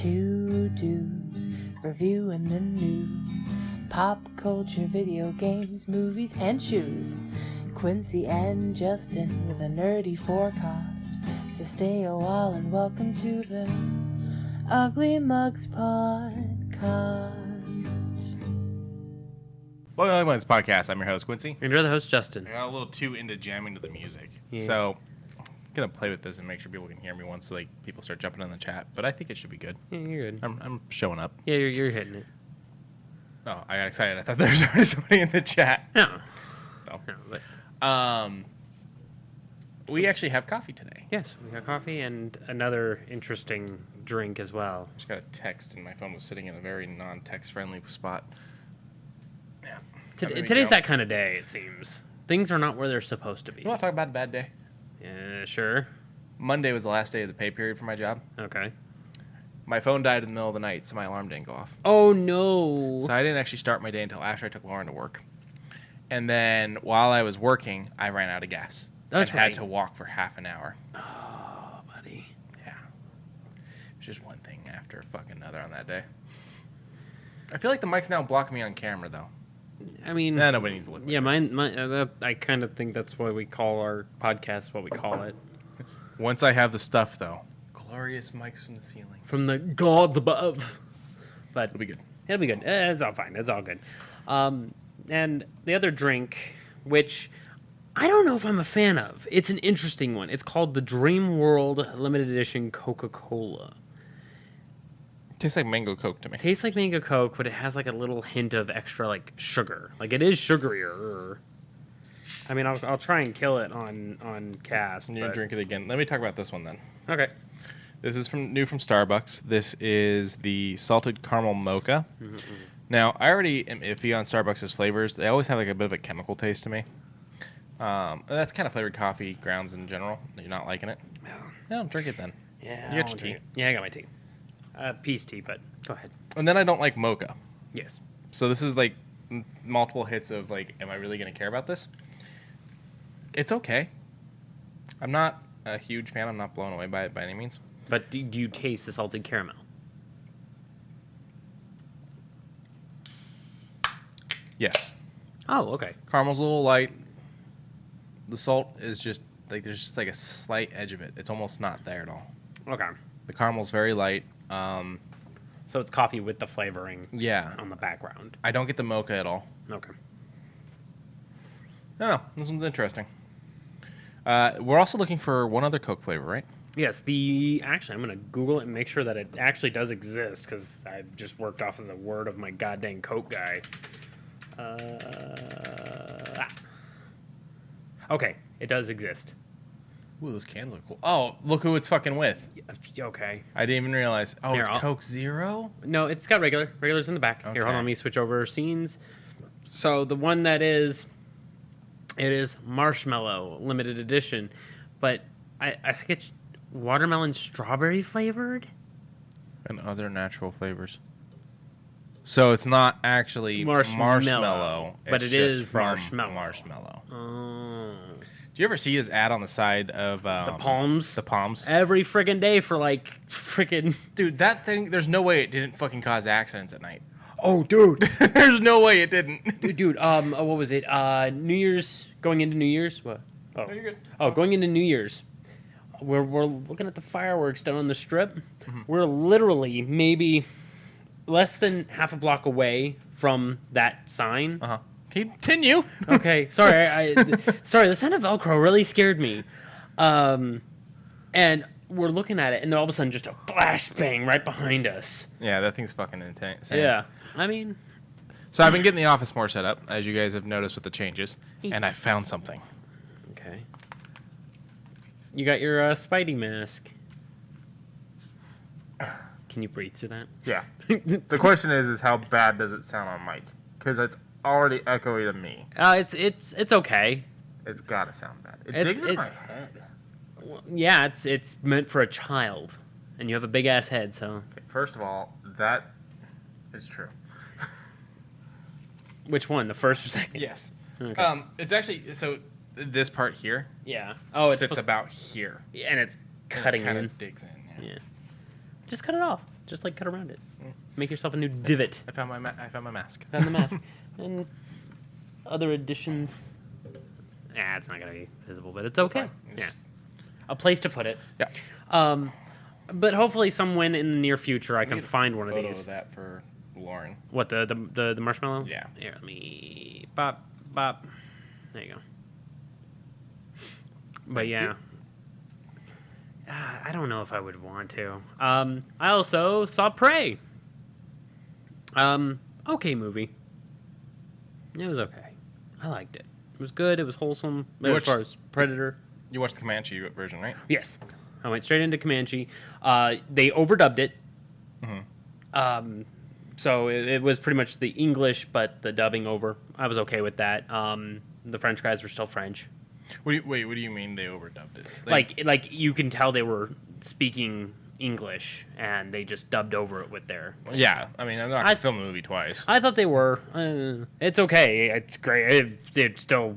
Two dudes reviewing the news, pop culture, video games, movies, and shoes. Quincy and Justin with a nerdy forecast. So stay a while and welcome to the Ugly Mugs Podcast. Well, the Wildlands podcast. I'm your host, Quincy. And you're the host, Justin. I got a little too into jamming to the music. Yeah. So I'm going to play with this and make sure people can hear me once people start jumping in the chat. But I think it should be good. Yeah, you're good. I'm showing up. Yeah, you're hitting it. Oh, I got excited. I thought there was already somebody in the chat. No. Oh. No, but we actually have coffee today. yes, we got coffee and another interesting drink as well. I just got a text and my phone was sitting in a very non-text friendly spot. Yeah. Today's that kind of day, it seems. Things are not where they're supposed to be. You want to talk about a bad day? Yeah, sure. Monday was the last day of the pay period for my job. Okay. My phone died in the middle of the night, so my alarm didn't go off. Oh, no. So I didn't actually start my day until after I took Lauren to work. And then while I was working, I ran out of gas. That's and right. had to walk for half an hour. Oh, buddy. Yeah. It's just one thing after fucking another on that day. I feel like the mic's now blocking me on camera, though. I mean... Nah, nobody needs to look like yeah, mine I kind of think that's why we call our podcast what we call it. Once I have the stuff, though. Glorious mics from the ceiling. From the gods above. But It'll be good. It'll be good. It's all fine. It's all good. And the other drink, which I don't know if I'm a fan of. It's an interesting one. It's called the Dream World Limited Edition Coca-Cola. Tastes like mango Coke to me. Tastes like mango Coke, but it has like a little hint of extra like sugar. Like it is sugarier. I mean, I'll try and kill it on cast. You drink it again. Let me talk about this one then. Okay. This is new from Starbucks. This is the salted caramel mocha. Mm-hmm. Now, I already am iffy on Starbucks' flavors. They always have like a bit of a chemical taste to me. That's kind of flavored coffee grounds in general. You're not liking it? No, drink it then. Yeah. You got your tea. Yeah, I got my tea. Peace tea, but go ahead. And then I don't like mocha. Yes. So this is like multiple hits of like, am I really going to care about this? It's okay. I'm not a huge fan. I'm not blown away by it by any means. But do you taste the salted caramel? Yes. Oh, okay. Caramel's a little light. The salt is just like there's just like a slight edge of it. It's almost not there at all. Okay. The caramel's very light. So it's coffee with the flavoring on the background. I don't get the mocha at all. Okay. No, this one's interesting. We're also looking for one other Coke flavor, right? Yes, actually, I'm going to Google it and make sure that it actually does exist, because I just worked off of the word of my goddamn Coke guy. Okay, it does exist. Ooh, those cans look cool. Oh, look who it's fucking with. Okay. I didn't even realize. Oh, Here, it's Coke Zero? No, it's got regular. Regular's in the back. Okay. Here, hold on, let me switch over scenes. So the one that is... It is Marshmallow Limited Edition, but I think it's watermelon strawberry flavored. And other natural flavors. So it's not actually marshmallow, but it is marshmallow. Marshmallow. Oh. Do you ever see his ad on the side of The Palms? The Palms. Every friggin' day for like friggin'... Dude, that thing, there's no way it didn't fucking cause accidents at night. Oh, dude. There's no way it didn't. Dude, what was it? New Year's, going into New Year's? What? Oh, No, you're good. Oh, going into New Year's. We're looking at the fireworks down on the strip. Mm-hmm. We're literally maybe less than half a block away from that sign. Uh-huh. Continue. Okay, sorry. Sorry, the sound of Velcro really scared me. And we're looking at it, and then all of a sudden just a flashbang right behind us. Yeah, that thing's fucking intense. Yeah. I mean... So I've been getting the office more set up, as you guys have noticed with the changes, and I found something. Okay. You got your Spidey mask. Can you breathe through that? Yeah. The question is how bad does it sound on mic? Because it's already echoey to me. It's okay. It's got to sound bad. It digs in my head. Yeah, it's meant for a child, and you have a big ass head, so. Okay, first of all, that is true. Which one, the first or second? Yes. Okay. It's actually this part here. Yeah. Oh, it sits about here, and it's cutting kind in. of digs in. Yeah. Just cut it off. just like cut around it. Make yourself a new divot. I found my mask. Found the mask. And other additions. It's not gonna be visible, but it's okay. Yeah, a place to put it. Yeah. But hopefully, somewhere in the near future, I can find one of Photo these. of that for Lauren. What the marshmallow? Yeah. Here, let me bop. There you go. But yeah, I don't know if I would want to. I also saw Prey. Okay movie. It was okay. I liked it. It was good. It was wholesome. As far as Predator. You watched the Comanche version, right? Yes. I went straight into Comanche. They overdubbed it. Mm-hmm. So it was pretty much the English, but the dubbing over. I was okay with that. The French guys were still French. What do you mean they overdubbed it? Like you can tell they were speaking English, and they just dubbed over it with their... Yeah, I mean, I'm not going to film the movie twice. I thought they were. It's okay. It's great. It still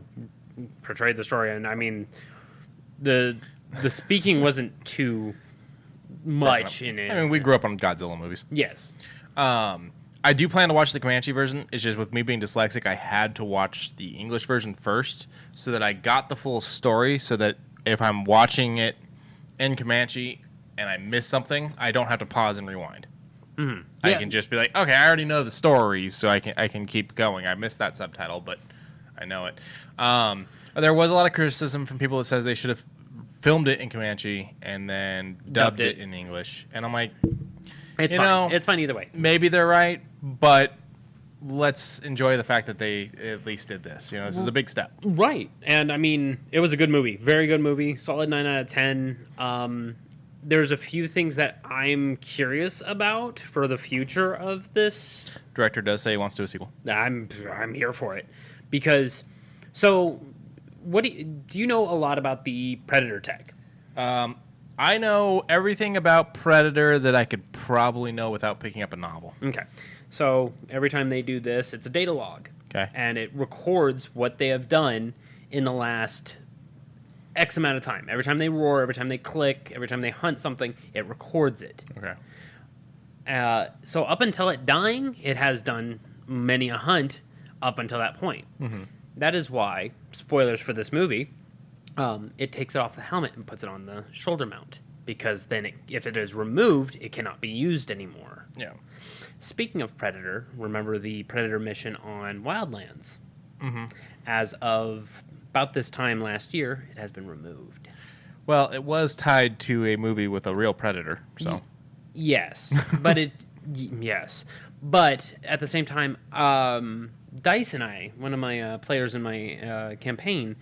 portrayed the story, and I mean, the speaking wasn't too much in it. I mean, we grew up on Godzilla movies. Yes. I do plan to watch the Comanche version. It's just with me being dyslexic, I had to watch the English version first so that I got the full story, so that if I'm watching it in Comanche and I miss something, I don't have to pause and rewind. Mm-hmm. I can just be like, okay, I already know the story, so I can keep going. I missed that subtitle, but I know it. There was a lot of criticism from people that says they should have filmed it in Comanche and then dubbed it in English. And I'm like, it's fine. It's fine either way. Maybe they're right, but let's enjoy the fact that they at least did this. This is a big step. Right. And I mean, it was a good movie. Very good movie. Solid 9 out of 10. There's a few things that I'm curious about for the future of this. Director does say he wants to do a sequel. I'm here for it. Because, so, what do you know a lot about the Predator tech? I know everything about Predator that I could probably know without picking up a novel. Okay. So every time they do this, it's a data log. Okay. And it records what they have done in the last X amount of time. Every time they roar, every time they click, every time they hunt something, it records it. Okay. So up until it dying, it has done many a hunt up until that point. Mm-hmm. That is why, spoilers for this movie, it takes it off the helmet and puts it on the shoulder mount. Because then if it is removed, it cannot be used anymore. Yeah. Speaking of Predator, remember the Predator mission on Wildlands? Mm-hmm. As of about this time last year, it has been removed. Well, it was tied to a movie with a real predator, so... Yes, but yes. But at the same time, Dice and I, one of my players in my campaign,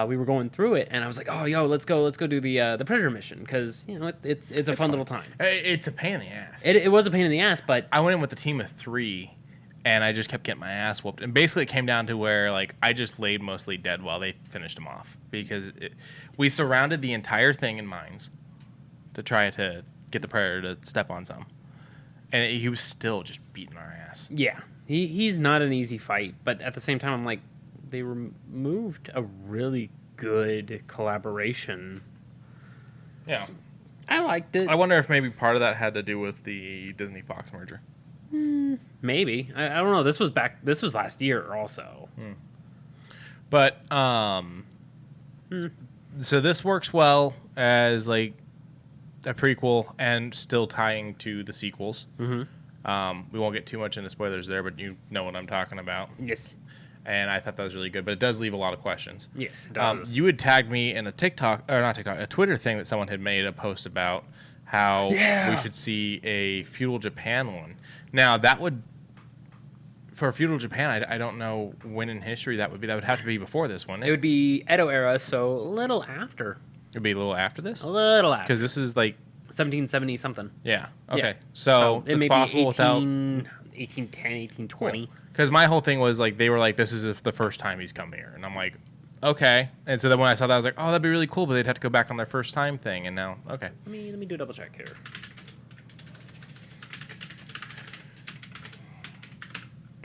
we were going through it, and I was like, "Oh, yo, let's go do the Predator mission," because it's a fun little time. It's a pain in the ass. It was a pain in the ass, but I went in with a team of 3, and I just kept getting my ass whooped. And basically, it came down to where I just laid mostly dead while they finished him off, because we surrounded the entire thing in mines to try to get the Predator to step on some, and he was still just beating our ass. Yeah, he's not an easy fight, but at the same time, I'm like, they removed a really good collaboration. Yeah. I liked it. I wonder if maybe part of that had to do with the Disney-Fox merger. Maybe. I don't know. This was last year also. But, so this works well as, a prequel and still tying to the sequels. Mm-hmm. We won't get too much into spoilers there, but you know what I'm talking about. Yes. And I thought that was really good, but it does leave a lot of questions. Yes, it does. You had tagged me in a a Twitter thing that someone had made a post about how we should see a feudal Japan one. Now, that would, for feudal Japan, I don't know when in history that would be. That would have to be before this one. It would be Edo era, so a little after. It would be a little after this? A little after. Because this is 1770 something. Yeah. Okay. Yeah. So it it's may possible be without 1810, 1820. Because my whole thing was they were like, this is the first time he's come here, and I'm like, okay. And so then when I saw that, I was like, oh, that'd be really cool, but they'd have to go back on their first time thing, and now, okay. Let me do a double check here.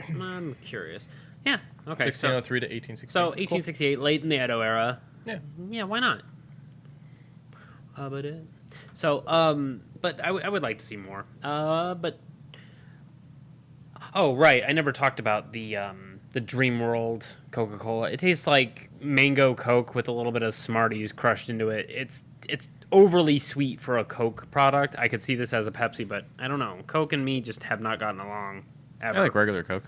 I'm curious. Yeah. Okay. 1603 to 1868. So 1868, late in the Edo era. Yeah. Yeah. Why not? But but I would like to see more. But oh right, I never talked about the Dream World Coca-Cola. It tastes like mango Coke with a little bit of Smarties crushed into it. It's overly sweet for a Coke product. I could see this as a Pepsi, but I don't know. Coke and me just have not gotten along ever. I like regular Coke.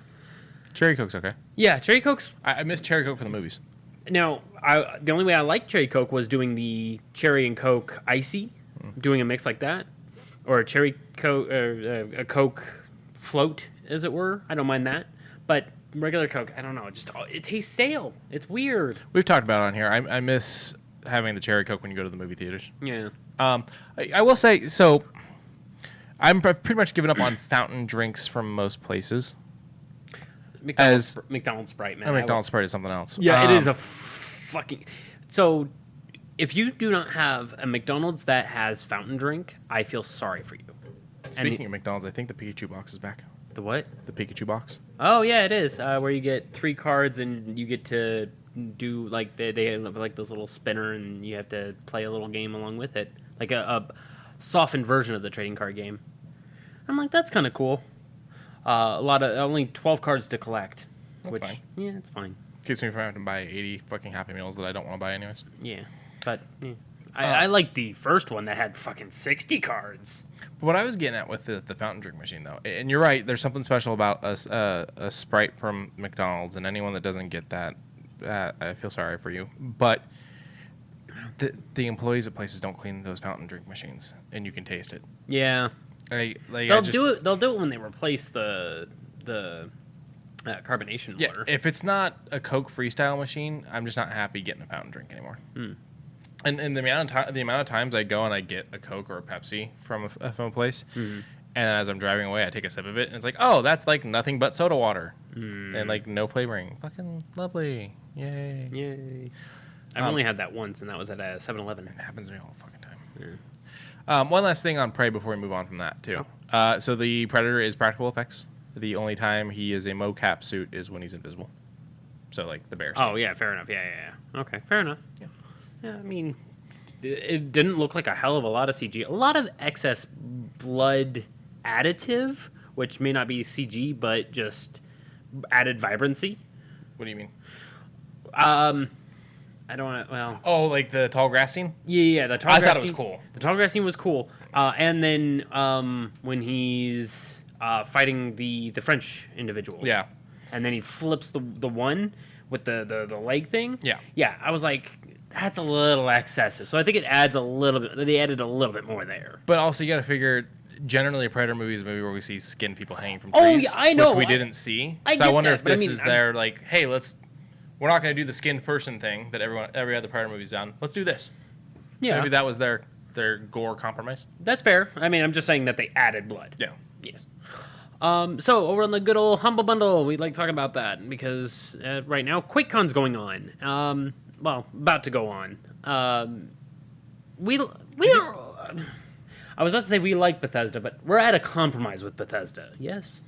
Cherry Coke's okay. Yeah, Cherry Coke's... I miss Cherry Coke from the movies. Now, the only way I like Cherry Coke was doing the Cherry and Coke Icy, doing a mix like that. Or a Cherry Coke, a Coke float, as it were. I don't mind that. But regular Coke, I don't know. It tastes stale. It's weird. We've talked about it on here. I miss having the Cherry Coke when you go to the movie theaters. Yeah. I will say, so I've pretty much given up on fountain drinks from most places. McDonald's Sprite, man. McDonald's Sprite is something else. Yeah, it is a fucking... So, if you do not have a McDonald's that has fountain drink, I feel sorry for you. Speaking of McDonald's, I think the Pikachu Box is back. The what? The Pikachu Box. Oh, yeah, it is. Where you get 3 cards and you get to do, like, they have, like, this little spinner and you have to play a little game along with it. Like a softened version of the trading card game. I'm like, that's kind of cool. Only 12 cards to collect. That's fine. Yeah, it's fine. Keeps me from having to buy 80 fucking Happy Meals that I don't want to buy anyways. Yeah, but yeah. I like the first one that had fucking 60 cards. But what I was getting at with the fountain drink machine, though, and you're right, there's something special about a Sprite from McDonald's, and anyone that doesn't get that, I feel sorry for you. But the employees at places don't clean those fountain drink machines, and you can taste it. Yeah. They'll do it when they replace the carbonation water. If it's not a Coke Freestyle machine, I'm just not happy getting a fountain drink anymore. And the amount of times I go and I get a Coke or a Pepsi from a place, and as I'm driving away, I take a sip of it, and it's like, oh, that's like nothing but soda water, and like no flavoring. Fucking lovely, yay! I've only had that once, and that was at a 7-Eleven. It happens to me all the fucking time. One last thing on Prey before we move on from that, too. So the Predator is practical effects. The only time he is a mocap suit is when he's invisible. So, like, the bear suit. Oh, yeah, fair enough. Yeah. Okay, fair enough. Yeah, I mean, it didn't look like a hell of a lot of CG. A lot of excess blood additive, which may not be CG, but just added vibrancy. What do you mean? I don't want to, well... Oh, like the tall grass scene? Yeah, the tall grass scene. I thought it was cool. The tall grass scene was cool. And then when he's fighting the French individuals. Yeah. And then he flips the one with the leg thing. Yeah. Yeah, I was like, that's a little excessive. So I think it adds a little bit. They added a little bit more there. But also you got to figure... Generally, a Predator movie is a movie where we see skinned people hanging from trees. Oh, yeah, I know. Which we didn't see. I so I wonder that, if this is their, like, hey, we're not going to do the skinned person thing that every other Predator movie's done. Let's do this. Yeah. Maybe that was their gore compromise. That's fair. I mean, I'm just saying that they added blood. Yeah. Yes. So over on the good old Humble Bundle, we'd like to talk about that because right now QuakeCon's going on. About to go on. We are. I was about to say we like Bethesda, but we're at a compromise with Bethesda. Yes.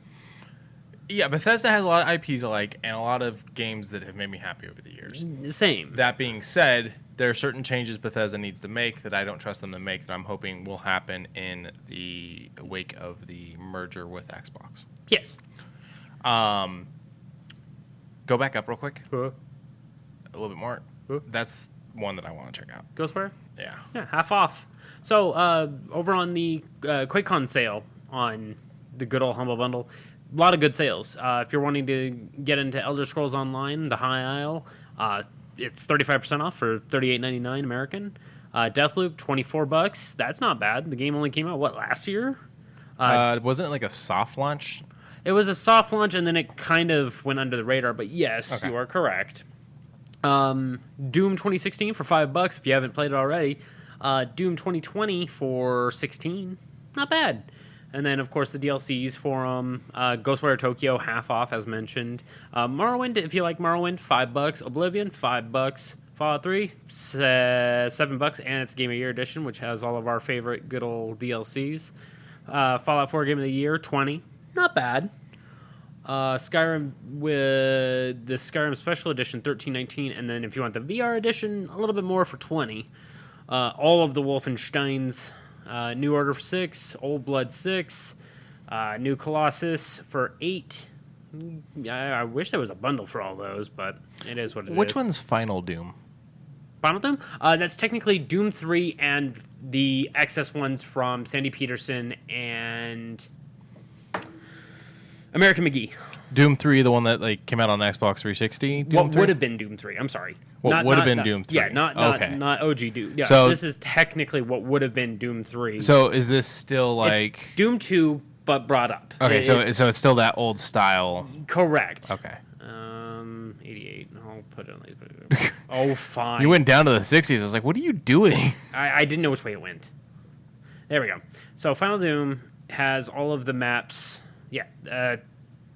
Yeah, Bethesda has a lot of IPs I like, and a lot of games that have made me happy over the years. Same. That being said, there are certain changes Bethesda needs to make that I don't trust them to make that I'm hoping will happen in the wake of the merger with Xbox. Yes. Go back up real quick. A little bit more. That's one that I want to check out. Ghostwire? Yeah. Yeah, half off. So over on the Quakecon sale on the good old Humble Bundle, a lot of good sales. If you're wanting to get into Elder Scrolls Online, the High Isle, it's 35% off for $38.99 American. Deathloop, $24. That's not bad. The game only came out, last year? Wasn't it like a soft launch? It was a soft launch, and then it kind of went under the radar, but yes, okay. You are correct. Doom 2016 for $5 if you haven't played it already. Doom 2020 for $16. Not bad. And then, of course, the DLCs for Ghostwire Tokyo, half off, as mentioned. Morrowind, if you like Morrowind, $5. Oblivion, $5. Fallout 3, $7. And it's Game of Year Edition, which has all of our favorite good old DLCs. Fallout 4 Game of the Year, $20. Not bad. Skyrim with the Skyrim Special Edition, $13.19. And then if you want the VR Edition, a little bit more for $20. All of the Wolfensteins... New Order for 6, Old Blood 6, New Colossus for 8. I wish there was a bundle for all those, but it is what it is. Which one's Final Doom? Final Doom? That's technically Doom 3 and the excess ones from Sandy Peterson and American McGee. Doom 3, the one that like came out on Xbox 360? What would have been Doom 3? I'm sorry. What would have been Doom 3? Yeah, not OG Doom. Yeah, so, this is technically what would have been Doom 3. So is this still like... It's Doom 2, but brought up. Okay, so it's still that old style. Correct. Okay. 88. I'll put it on these. Oh, fine. You went down to the 60s. I was like, what are you doing? I didn't know which way it went. There we go. So Final Doom has all of the maps. Yeah.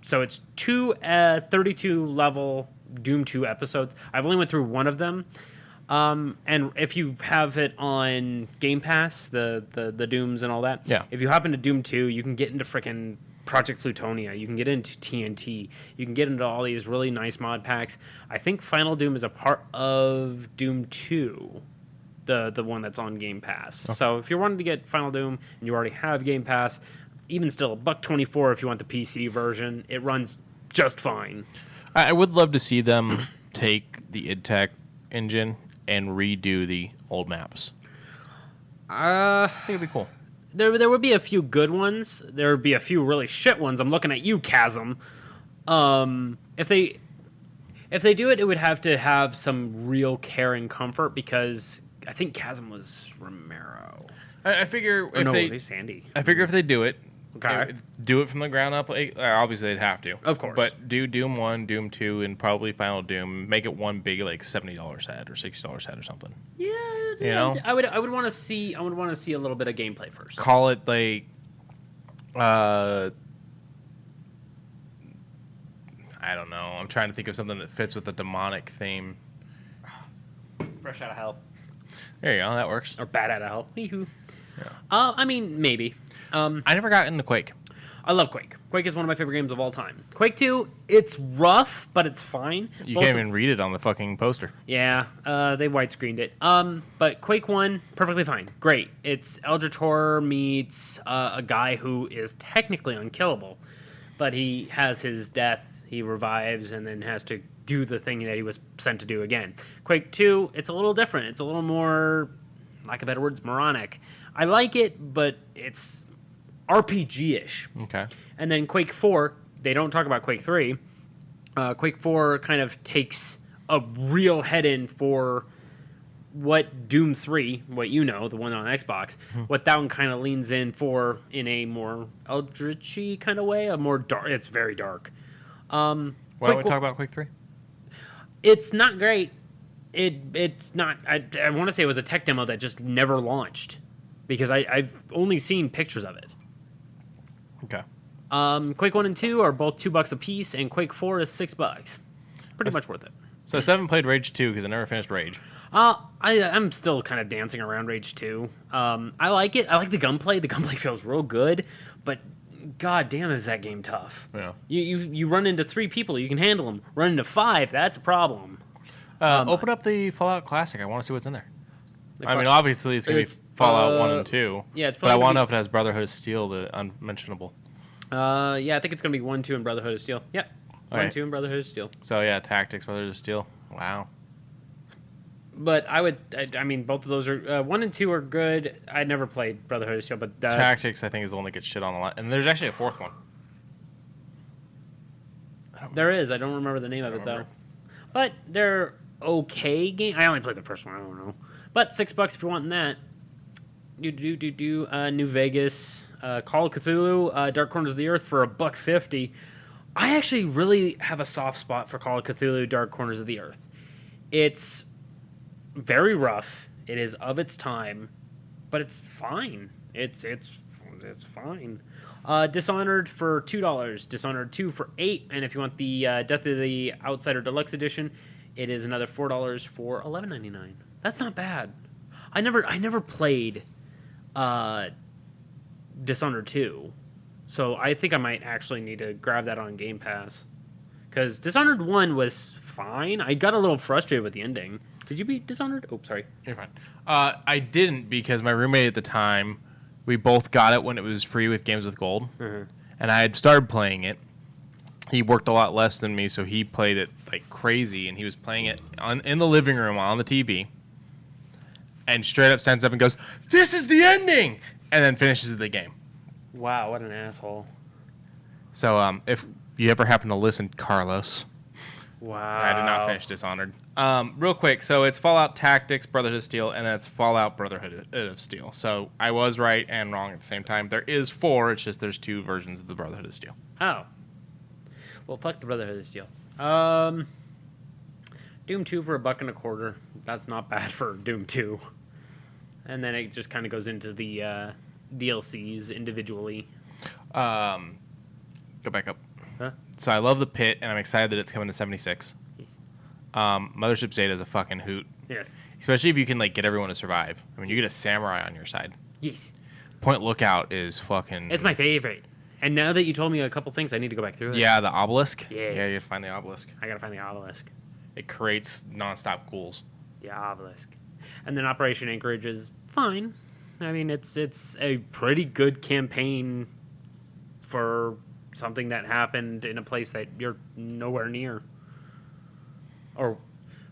So it's 2 32 level Doom 2 episodes. I've only went through one of them. And if you have it on Game Pass, the Dooms and all that, yeah. If you hop into Doom 2, you can get into frickin' Project Plutonia. You can get into TNT. You can get into all these really nice mod packs. I think Final Doom is a part of Doom 2, the one that's on Game Pass. Okay. So if you're wanting to get Final Doom and you already have Game Pass, even still, $1.24 if you want the PC version. It runs just fine. I would love to see them take the id Tech engine and redo the old maps. I think it'd be cool. There would be a few good ones. There would be a few really shit ones. I'm looking at you, Chasm. If they do it, it would have to have some real care and comfort because I think Chasm was Romero. I figure Sandy. I figure if they do it, okay, do it from the ground up. Obviously, they'd have to, of course. But do Doom 1, Doom 2, and probably Final Doom. Make it one big like $70 set or $60 set or something. Yeah, you know, I would want to see. I would want to see a little bit of gameplay first. Call it like, I don't know. I'm trying to think of something that fits with the demonic theme. Fresh out of hell. There you go. That works. Or bad out of hell. Hee-hoo. Yeah. I mean, maybe. I never got into Quake. I love Quake. Quake is one of my favorite games of all time. Quake 2, it's rough, but it's fine. You can't even read it on the fucking poster. Yeah, they widescreened it. But Quake 1, perfectly fine. Great. It's Eldritch Horror meets a guy who is technically unkillable, but he has his death, he revives, and then has to do the thing that he was sent to do again. Quake 2, it's a little different. It's a little more, lack of better words, moronic. I like it, but it's RPG-ish. Okay. And then Quake 4, they don't talk about Quake 3. Quake 4 kind of takes a real head-in for what Doom 3, what you know, the one on Xbox, what that one kind of leans in for in a more Eldritch-y kind of way, a more dark. It's very dark. Why don't we talk about Quake 3? It's not great. It's not. I want to say it was a tech demo that just never launched because I've only seen pictures of it. Okay. Quake 1 and 2 are both $2 a piece, and Quake 4 is $6. Pretty much worth it. So I haven't played Rage 2 because I never finished Rage. I'm still kind of dancing around Rage 2. I like it. I like the gunplay. The gunplay feels real good, but god damn is that game tough. Yeah. You run into 3 people, you can handle them. Run into 5, that's a problem. Open up the Fallout Classic. I want to see what's in there. I mean, obviously it's going to be Fallout 1 and 2. Yeah, it's but I want to know if it has Brotherhood of Steel, the unmentionable. Yeah, I think it's going to be 1, 2, and Brotherhood of Steel. Yep. 1, 2, and Brotherhood of Steel. So, yeah, Tactics, Brotherhood of Steel. Wow. But I mean, both of those are... 1 and 2 are good. I never played Brotherhood of Steel, but... Tactics, I think, is the one that gets shit on a lot. And there's actually a 4th one. There is. I don't remember the name of it, though. But they're okay games. I only played the first one. I don't know. But $6 if you're wanting that. New Vegas, Call of Cthulhu, Dark Corners of the Earth for $1.50. I actually really have a soft spot for Call of Cthulhu, Dark Corners of the Earth. It's very rough. It is of its time, but it's fine. It's fine. Dishonored for $2. Dishonored 2 for $8. And if you want the Death of the Outsider Deluxe Edition, it is another $4 for $11.99. That's not bad. I never played Dishonored 2, so I think I might actually need to grab that on Game Pass. Because Dishonored 1 was fine. I got a little frustrated with the ending. Did you beat Dishonored? Oh, sorry. You're fine. I didn't because my roommate at the time We both got it when it was free with Games with Gold. Mm-hmm. And I had started playing it. He worked a lot less than me, so he played it like crazy, and he was playing it in the living room on the TV. And straight up stands up and goes, "This is the ending!" And then finishes the game. Wow, what an asshole. So if you ever happen to listen, Carlos. Wow. I did not finish Dishonored. Real quick, so it's Fallout Tactics, Brotherhood of Steel, and then it's Fallout Brotherhood of Steel. So I was right and wrong at the same time. There is 4, it's just there's 2 versions of the Brotherhood of Steel. Oh. Well, fuck the Brotherhood of Steel. Doom 2 for $1.25. That's not bad for Doom 2. And then it just kind of goes into the DLCs individually. Go back up. Huh? So I love the Pit, and I'm excited that it's coming to 76. Yes. Mothership Zeta is a fucking hoot. Yes. Especially if you can like get everyone to survive. I mean, you get a samurai on your side. Yes. Point Lookout is fucking... It's my favorite. And now that you told me a couple things, I need to go back through it. Yeah, the obelisk. Yes. Yeah, you gotta find the obelisk. I gotta find the obelisk. It creates nonstop ghouls. The obelisk. And then Operation Anchorage is fine. I mean, it's a pretty good campaign for something that happened in a place that you're nowhere near. Or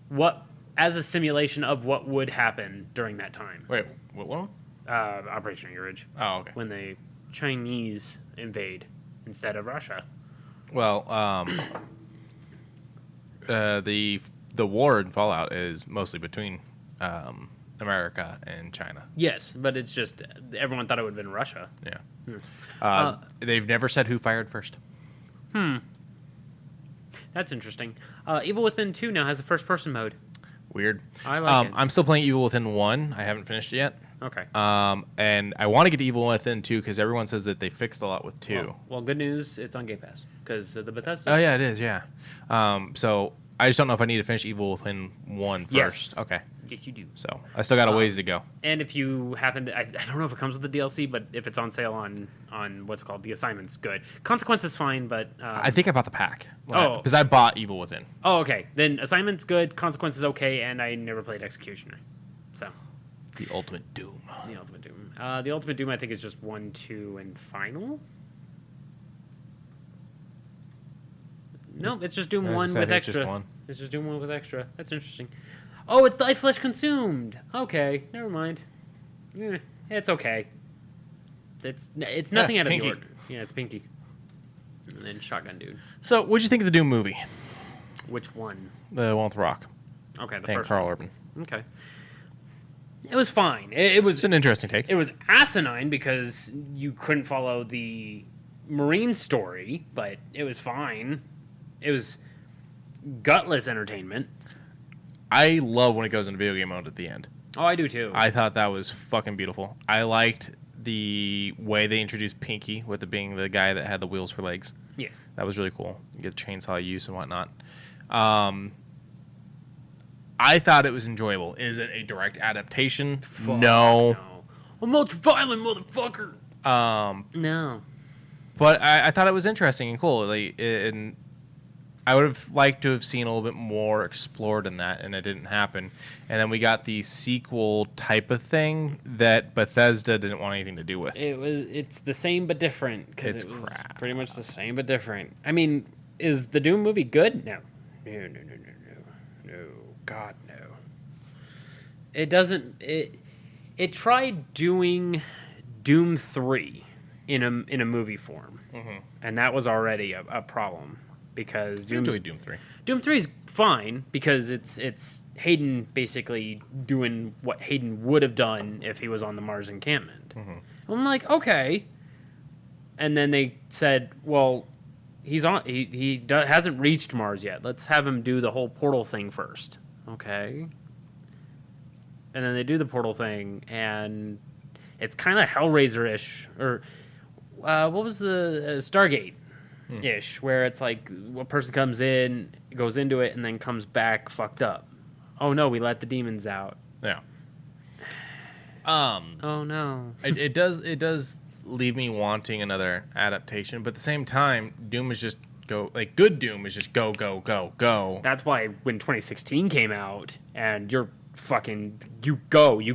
what, as a simulation of what would happen during that time. Wait, what one? Operation Anchorage. Oh, okay. When the Chinese invade instead of Russia. Well, the war in Fallout is mostly between America and China. Yes, but it's just everyone thought it would have been Russia. Yeah. They've never said who fired first. That's interesting. Evil Within 2 now has a first-person mode. Weird. I like it. I'm still playing Evil Within 1. I haven't finished it yet. Okay. And I want to get to Evil Within 2 because everyone says that they fixed a lot with 2. Well, good news, it's on Game Pass because the Bethesda. Oh, yeah, it is, yeah. So I just don't know if I need to finish Evil Within 1 first. Yes. Okay. Yes, you do. So I still got a ways to go. And if you happen to, I don't know if it comes with the DLC, but if it's on sale on what's it called, the assignment's good. Consequence is fine, but I think I bought the pack. Oh. Because I bought Evil Within. Oh, okay. Then assignment's good, Consequence is okay, and I never played Executioner. So. The Ultimate Doom. The Ultimate Doom. The Ultimate Doom, I think, is just 1, 2, and final. No, it's just Doom 1 with extra. It's just Doom 1 with extra. That's interesting. Oh, it's Thy Flesh Consumed. Okay, never mind. It's okay. It's nothing out of Pinky. the ordinary. Yeah, it's Pinky. And then Shotgun Dude. So, what'd you think of the Doom movie? Which one? The one with Rock. Okay, the and first Carl one. Urban. Okay. It was fine. It was It's an interesting take. It was asinine because you couldn't follow the Marine story, but it was fine. It was gutless entertainment. I love when it goes into video game mode at the end. Oh, I do too. I thought that was fucking beautiful. I liked the way they introduced Pinky with it being the guy that had the wheels for legs. Yes. That was really cool. You get chainsaw use and whatnot. I thought it was enjoyable. Is it a direct adaptation? Fuck No. A multi-violent motherfucker. No. But I thought it was interesting and cool. And I would have liked to have seen a little bit more explored in that, and it didn't happen. And then we got the sequel type of thing that Bethesda didn't want anything to do with. It's the same but different because It's it was crap. pretty much the same but different. I mean, is the Doom movie good? No. No. God, no. It doesn't. It tried doing Doom 3 in a movie form, and that was already a problem because I enjoyed Doom 3. Doom 3 is fine because it's Hayden basically doing what Hayden would have done if he was on the Mars encampment. I'm like, okay. And then they said, well, hasn't reached Mars yet. Let's have him do the whole portal thing first. Okay. And then they do the portal thing, and it's kind of Hellraiser-ish, or what was the Stargate-ish, where it's like a person comes in, goes into it, and then comes back fucked up. Oh no, we let the demons out. Yeah. Oh no. It does leave me wanting another adaptation, but at the same time, Doom is just good Doom is just go, go, go, go. That's why when 2016 came out, and you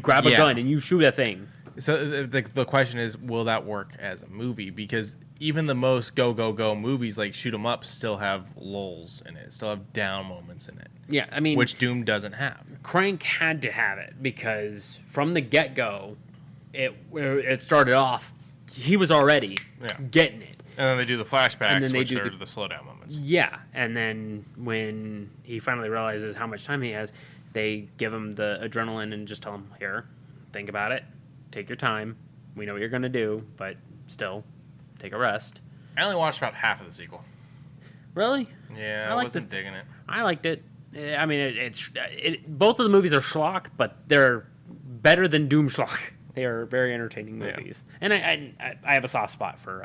grab a gun and you shoot a thing. So the question is, will that work as a movie? Because even the most go movies like shoot 'em up still have lulls in it, still have down moments in it. Yeah, I mean, which Doom doesn't have. Crank had to have it because from the get-go, it started off, he was already getting it. And then they do the flashbacks, which do are the slowdown moments. Yeah, and then when he finally realizes how much time he has, they give him the adrenaline and just tell him, here, think about it, take your time. We know what you're going to do, but still, take a rest. I only watched about half of the sequel. Really? Yeah, I wasn't digging it. I liked it. I mean, both of the movies are schlock, but they're better than Doom schlock. They are very entertaining movies. Yeah. And I have a soft spot for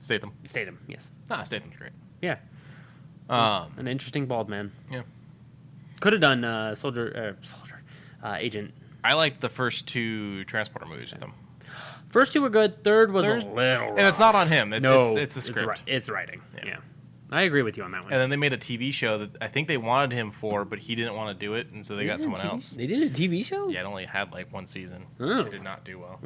Statham. Statham, yes. Statham's great. Yeah. An interesting bald man. Yeah. Could have done Agent. I liked the first 2 Transporter movies with him. First 2 were good. Third was a little rough. And it's not on him. It's the script. It's writing. Yeah. I agree with you on that one. And then they made a TV show that I think they wanted him for, but he didn't want to do it, and so they got someone else. They did a TV show? Yeah, it only had like 1 season. Oh. It did not do well.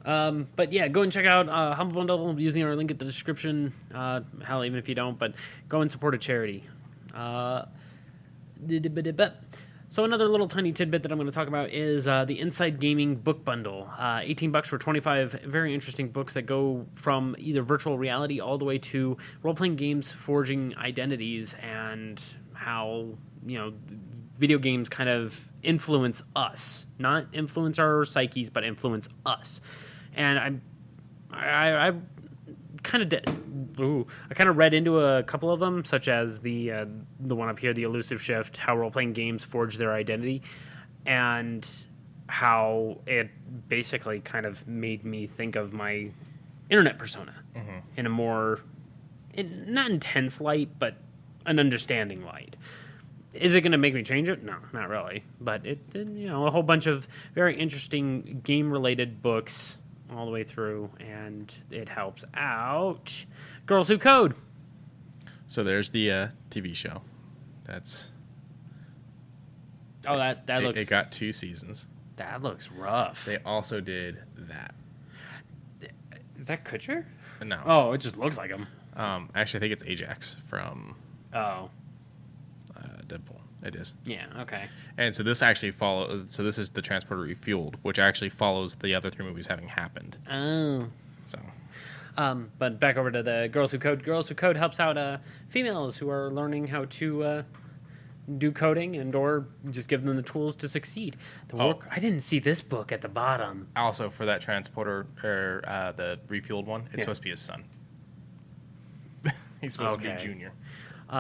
Oh. But yeah, go and check out Humble Bundle using our link at the description. Hell, even if you don't, but go and support a charity. So another little tiny tidbit that I'm going to talk about is the Inside Gaming book bundle. $18 for 25 very interesting books that go from either virtual reality all the way to role-playing games, forging identities, and how, video games kind of influence us. Not influence our psyches, but influence us. And I kind of read into a couple of them, such as the one up here, The Elusive Shift, how role-playing games forge their identity, and how it basically kind of made me think of my internet persona in a more, not intense light, but an understanding light. Is it going to make me change it? No, not really. But it a whole bunch of very interesting game-related books all the way through, and it helps out Girls Who Code. So there's the TV show. That's that looks. It got 2 seasons. That looks rough. They also did that. Is that Kutcher? No. Oh, it just looks like him. Actually, I think it's Ajax from Deadpool. It is. Yeah. Okay. And so this actually follows. So this is the Transporter Refueled, which actually follows the other 3 movies having happened. Oh. So. But back over to the Girls Who Code. Girls Who Code helps out females who are learning how to do coding and or just give them the tools to succeed. I didn't see this book at the bottom. Also, for that Transporter or the Refueled one, it's supposed to be his son. He's supposed to be Junior.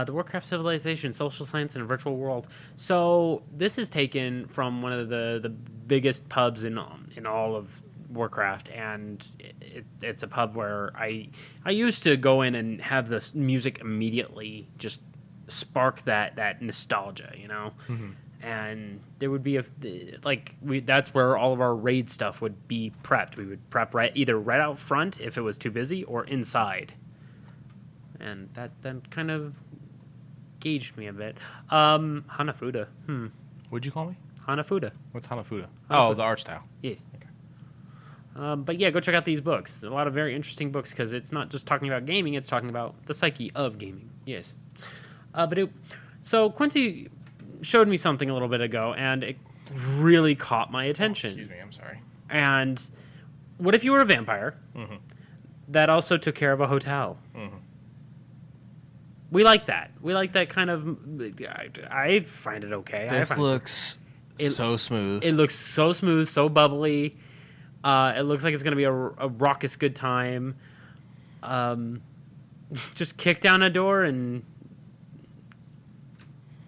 The Warcraft Civilization, Social Science in a Virtual World. So this is taken from one of the biggest pubs in all of Warcraft, and it's a pub where I used to go in and have the music immediately just spark that nostalgia, Mm-hmm. And there would be that's where all of our raid stuff would be prepped. We would prep either right out front if it was too busy, or inside, and that then kind of gauged me a bit. Hanafuda. What'd you call me? Hanafuda. What's Hanafuda? Hanafuda. Oh, the art style. Yes. Okay. But yeah, go check out these books. There's a lot of very interesting books because it's not just talking about gaming; it's talking about the psyche of gaming. Yes. So Quincy showed me something a little bit ago, and it really caught my attention. Excuse me, I'm sorry. And what if you were a vampire that also took care of a hotel? Mm-hmm. We like that. We like that kind of. I find it okay. This looks so smooth. It looks so smooth, so bubbly. It looks like it's going to be a raucous good time. Just kick down a door and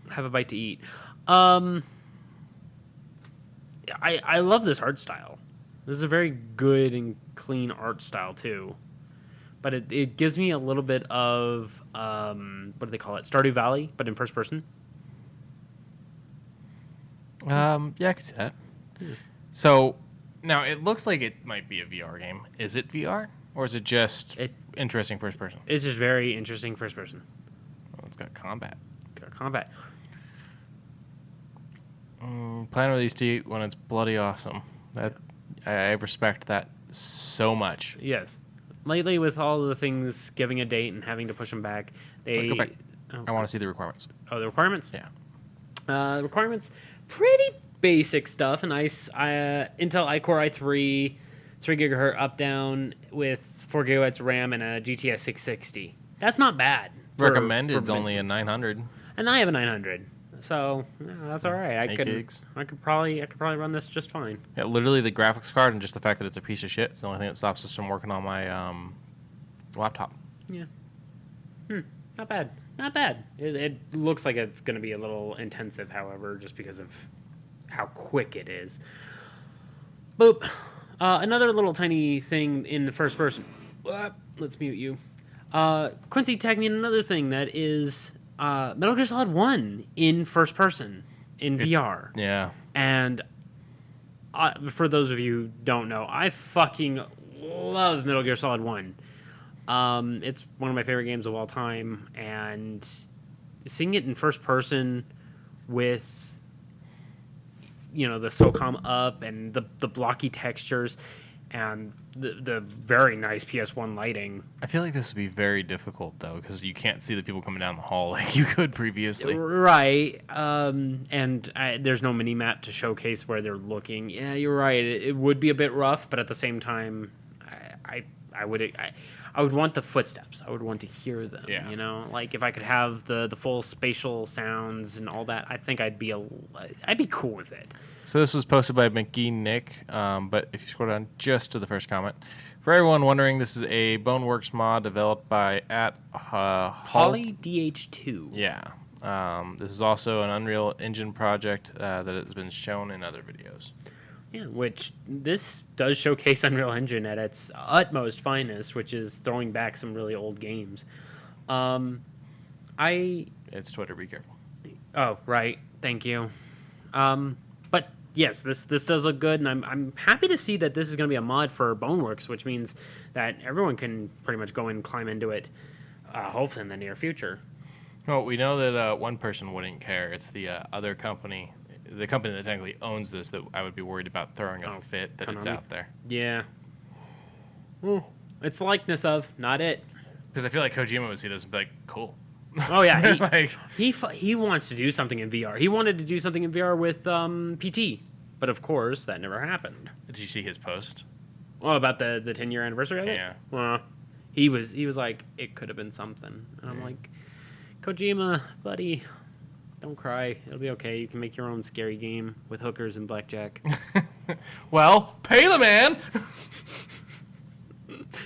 have a bite to eat. I love this art style. This is a very good and clean art style too. But it gives me a little bit of what do they call it? Stardew Valley, but in first person. Yeah, I could see that. So now it looks like it might be a VR game. Is it VR or is it just interesting first person? It's just very interesting first person. Well, it's got combat. Plan release date when it's bloody awesome. That I respect that so much. Yes. Lately, with all of the things giving a date and having to push them back, they... Go back. Oh, I want to see the requirements. Oh, the requirements? Yeah. The requirements, pretty basic stuff. A nice Intel iCore i3, 3 gigahertz up down with 4 gigabytes RAM and a GTX 660. That's not bad. Recommended's only a 900. And I have a 900, so yeah, that's all right. I could probably run this just fine. Yeah, literally the graphics card and just the fact that it's a piece of shit. It's the only thing that stops us from working on my laptop. Yeah. Not bad. Not bad. It looks like it's going to be a little intensive, however, just because of how quick it is. Boop. Another little tiny thing in the first person. Let's mute you. Quincy tagged me in another thing that is Metal Gear Solid 1 in first person in VR. Yeah. And for those of you who don't know, I fucking love Metal Gear Solid 1. It's one of my favorite games of all time, and seeing it in first person with, you know, the SOCOM up and the blocky textures and the very nice PS1 lighting. I feel like this would be very difficult, though, because you can't see the people coming down the hall like you could previously. Right. And there's no mini-map to showcase where they're looking. Yeah, you're right. It would be a bit rough, but at the same time, I would want the footsteps. I would want to hear them. Yeah. You know, like if I could have the full spatial sounds and all that, I think I'd be cool with it. So this was posted by McGee Nick, but if you scroll down just to the first comment, for everyone wondering, this is a Boneworks mod developed by Holly DH2. Yeah. This is also an Unreal Engine project that has been shown in other videos. Yeah, which this does showcase Unreal Engine at its utmost finest, which is throwing back some really old games. It's Twitter, be careful. Oh, right. Thank you. But yes, this does look good, and I'm happy to see that this is going to be a mod for Boneworks, which means that everyone can pretty much go and climb into it, hopefully in the near future. Well, we know that one person wouldn't care. It's the other company, the company that technically owns this, that I would be worried about throwing a fit that Konami. it's out there. Yeah. It's the likeness of, not it. Because I feel like Kojima would see this and be like, cool. Oh yeah, Like- he wants to do something in VR. He wanted to do something in VR with PT, but of course that never happened. Did you see his post? Oh, about the 10-year anniversary of it? Yeah. Well, he was like, it could have been something. And I'm like, Kojima, buddy, don't cry. It'll be okay. You can make your own scary game with hookers and blackjack. Well, pay the man!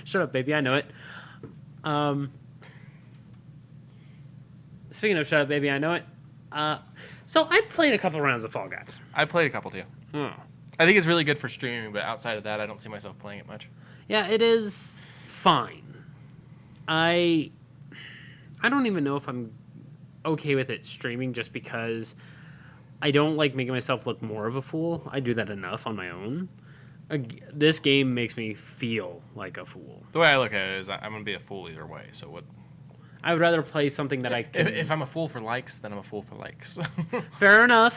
Shut up, baby. I know it. Speaking of shut up, baby, I know it. So I played a couple rounds of Fall Guys. I played a couple too. I think it's really good for streaming, but outside of that, I don't see myself playing it much. Yeah, it is fine. I don't even know if I'm okay with it streaming, just because I don't like making myself look more of a fool. I do that enough on my own. This game makes me feel like a fool. The way I look at it is I'm going to be a fool either way, so what... I would rather play something that I can... If I'm a fool for likes, then I'm a fool for likes. Fair enough.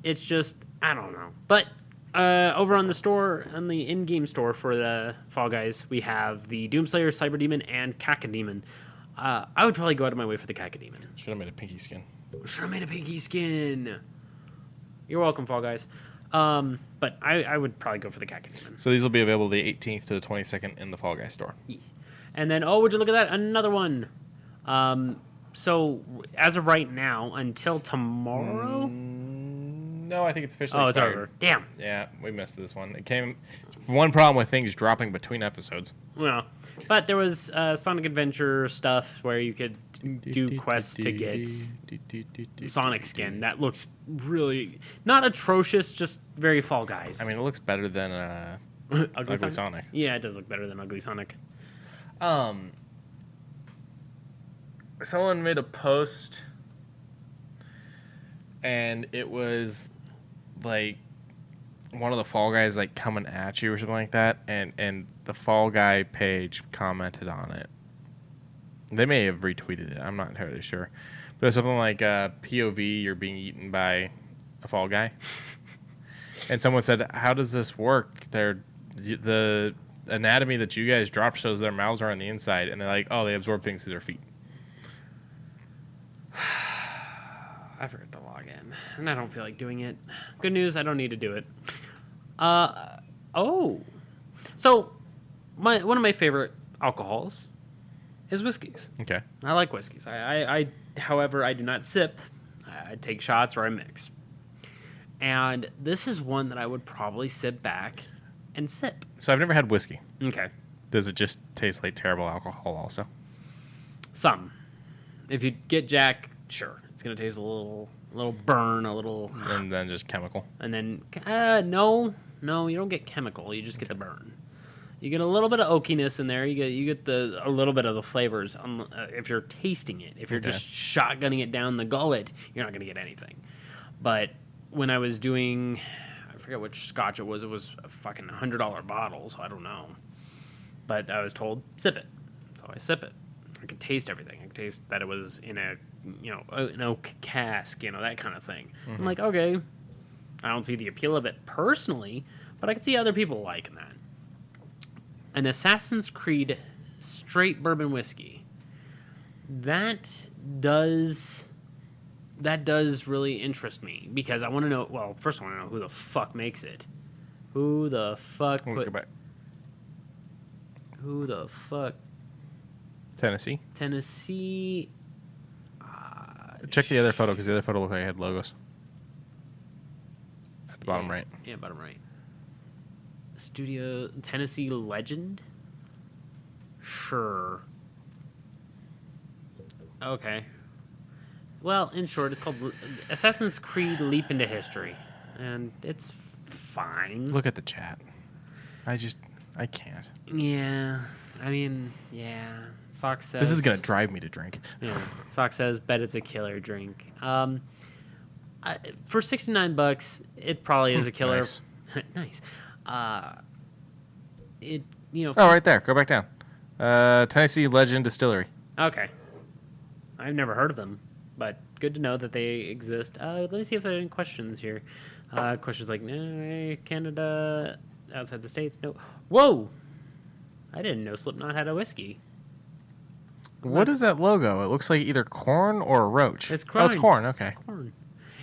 It's just, I don't know. But over on the store, on the in-game store for the Fall Guys, we have the Doomslayer, Cyberdemon, and Cacodemon. I would probably go out of my way for the Cacodemon. Should have made a pinky skin. Should have made a pinky skin. You're welcome, Fall Guys. But I would probably go for the Cacodemon. So these will be available the 18th to the 22nd in the Fall Guys store. Yes. And then, oh, would you look at that? Another one. So, as of right now, until tomorrow? No, I think it's officially It's expired. over. Damn. Yeah, we missed this one. It came... One problem with things dropping between episodes. Well, but there was Sonic Adventure stuff where you could do quests to get Sonic skin. That looks really... Not atrocious, just very Fall Guys. I mean, it looks better than Ugly Sonic. Yeah, it does look better than Ugly Sonic. Someone made a post, and it was like one of the Fall Guys like coming at you or something like that, and the Fall Guy page commented on it. They may have retweeted it. I'm not entirely sure, but it was something like POV, you're being eaten by a Fall Guy, and someone said, "How does this work? The anatomy that you guys drop shows their mouths are on the inside," and they're like, "Oh, they absorb things through their feet." I forgot to log in, and I don't feel like doing it. Good news, I don't need to do it. So one of my favorite alcohols is whiskeys. Okay. I like whiskeys. However, I do not sip. I take shots or I mix. And this is one that I would probably sit back and sip. So I've never had whiskey. Okay. Does it just taste like terrible alcohol also? Some. If you get Jack, sure. It's going to taste a little burn, a little... And then just chemical. And then, no, you don't get chemical. You just get the burn. You get a little bit of oakiness in there. You get a little bit of the flavors. If you're tasting it, if you're just shotgunning it down the gullet, you're not going to get anything. But when I was doing, I forget which scotch it was a fucking $100 bottle, so I don't know. But I was told, sip it. So I sip it. I could taste everything. I could taste that it was in an oak cask, that kind of thing. Mm-hmm. I'm like, okay, I don't see the appeal of it personally, but I could see other people liking that. An Assassin's Creed straight bourbon whiskey. That does really interest me because I want to know. Well, first I want to know who the fuck makes it. Who the fuck? Go back. Who the fuck? Tennessee. Check the other photo because the other photo looked like it had logos. At the bottom right. Yeah, bottom right. Studio Tennessee Legend? Sure. Okay. Well, in short, it's called Assassin's Creed Leap into History. And it's fine. Look at the chat. I can't. Yeah. I mean, yeah. Sock says... This is going to drive me to drink. Yeah. Sock says, bet it's a killer drink. For $69, it probably is a killer. Nice. Nice. right there. Go back down. Tennessee Legend Distillery. Okay. I've never heard of them, but good to know that they exist. Let me see if there are any questions here. Questions like, no, Canada, outside the States, no. Whoa! I didn't know Slipknot had a whiskey. What is that logo? It looks like either corn or a roach. It's corn. Oh, it's corn. Okay. Corn.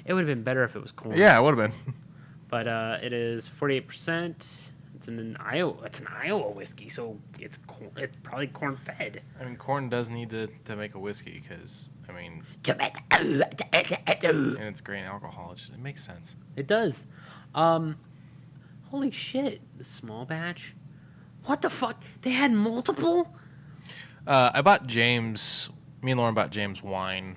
It would have been better if it was corn. Yeah, it would have been. But it is 48%. It's an Iowa whiskey, so it's probably corn fed. I mean, corn does need to make a whiskey because, and it's grain alcohol. It makes sense. It does. Holy shit. The small batch. What the fuck? They had multiple? I bought James. Me and Lauren bought James wine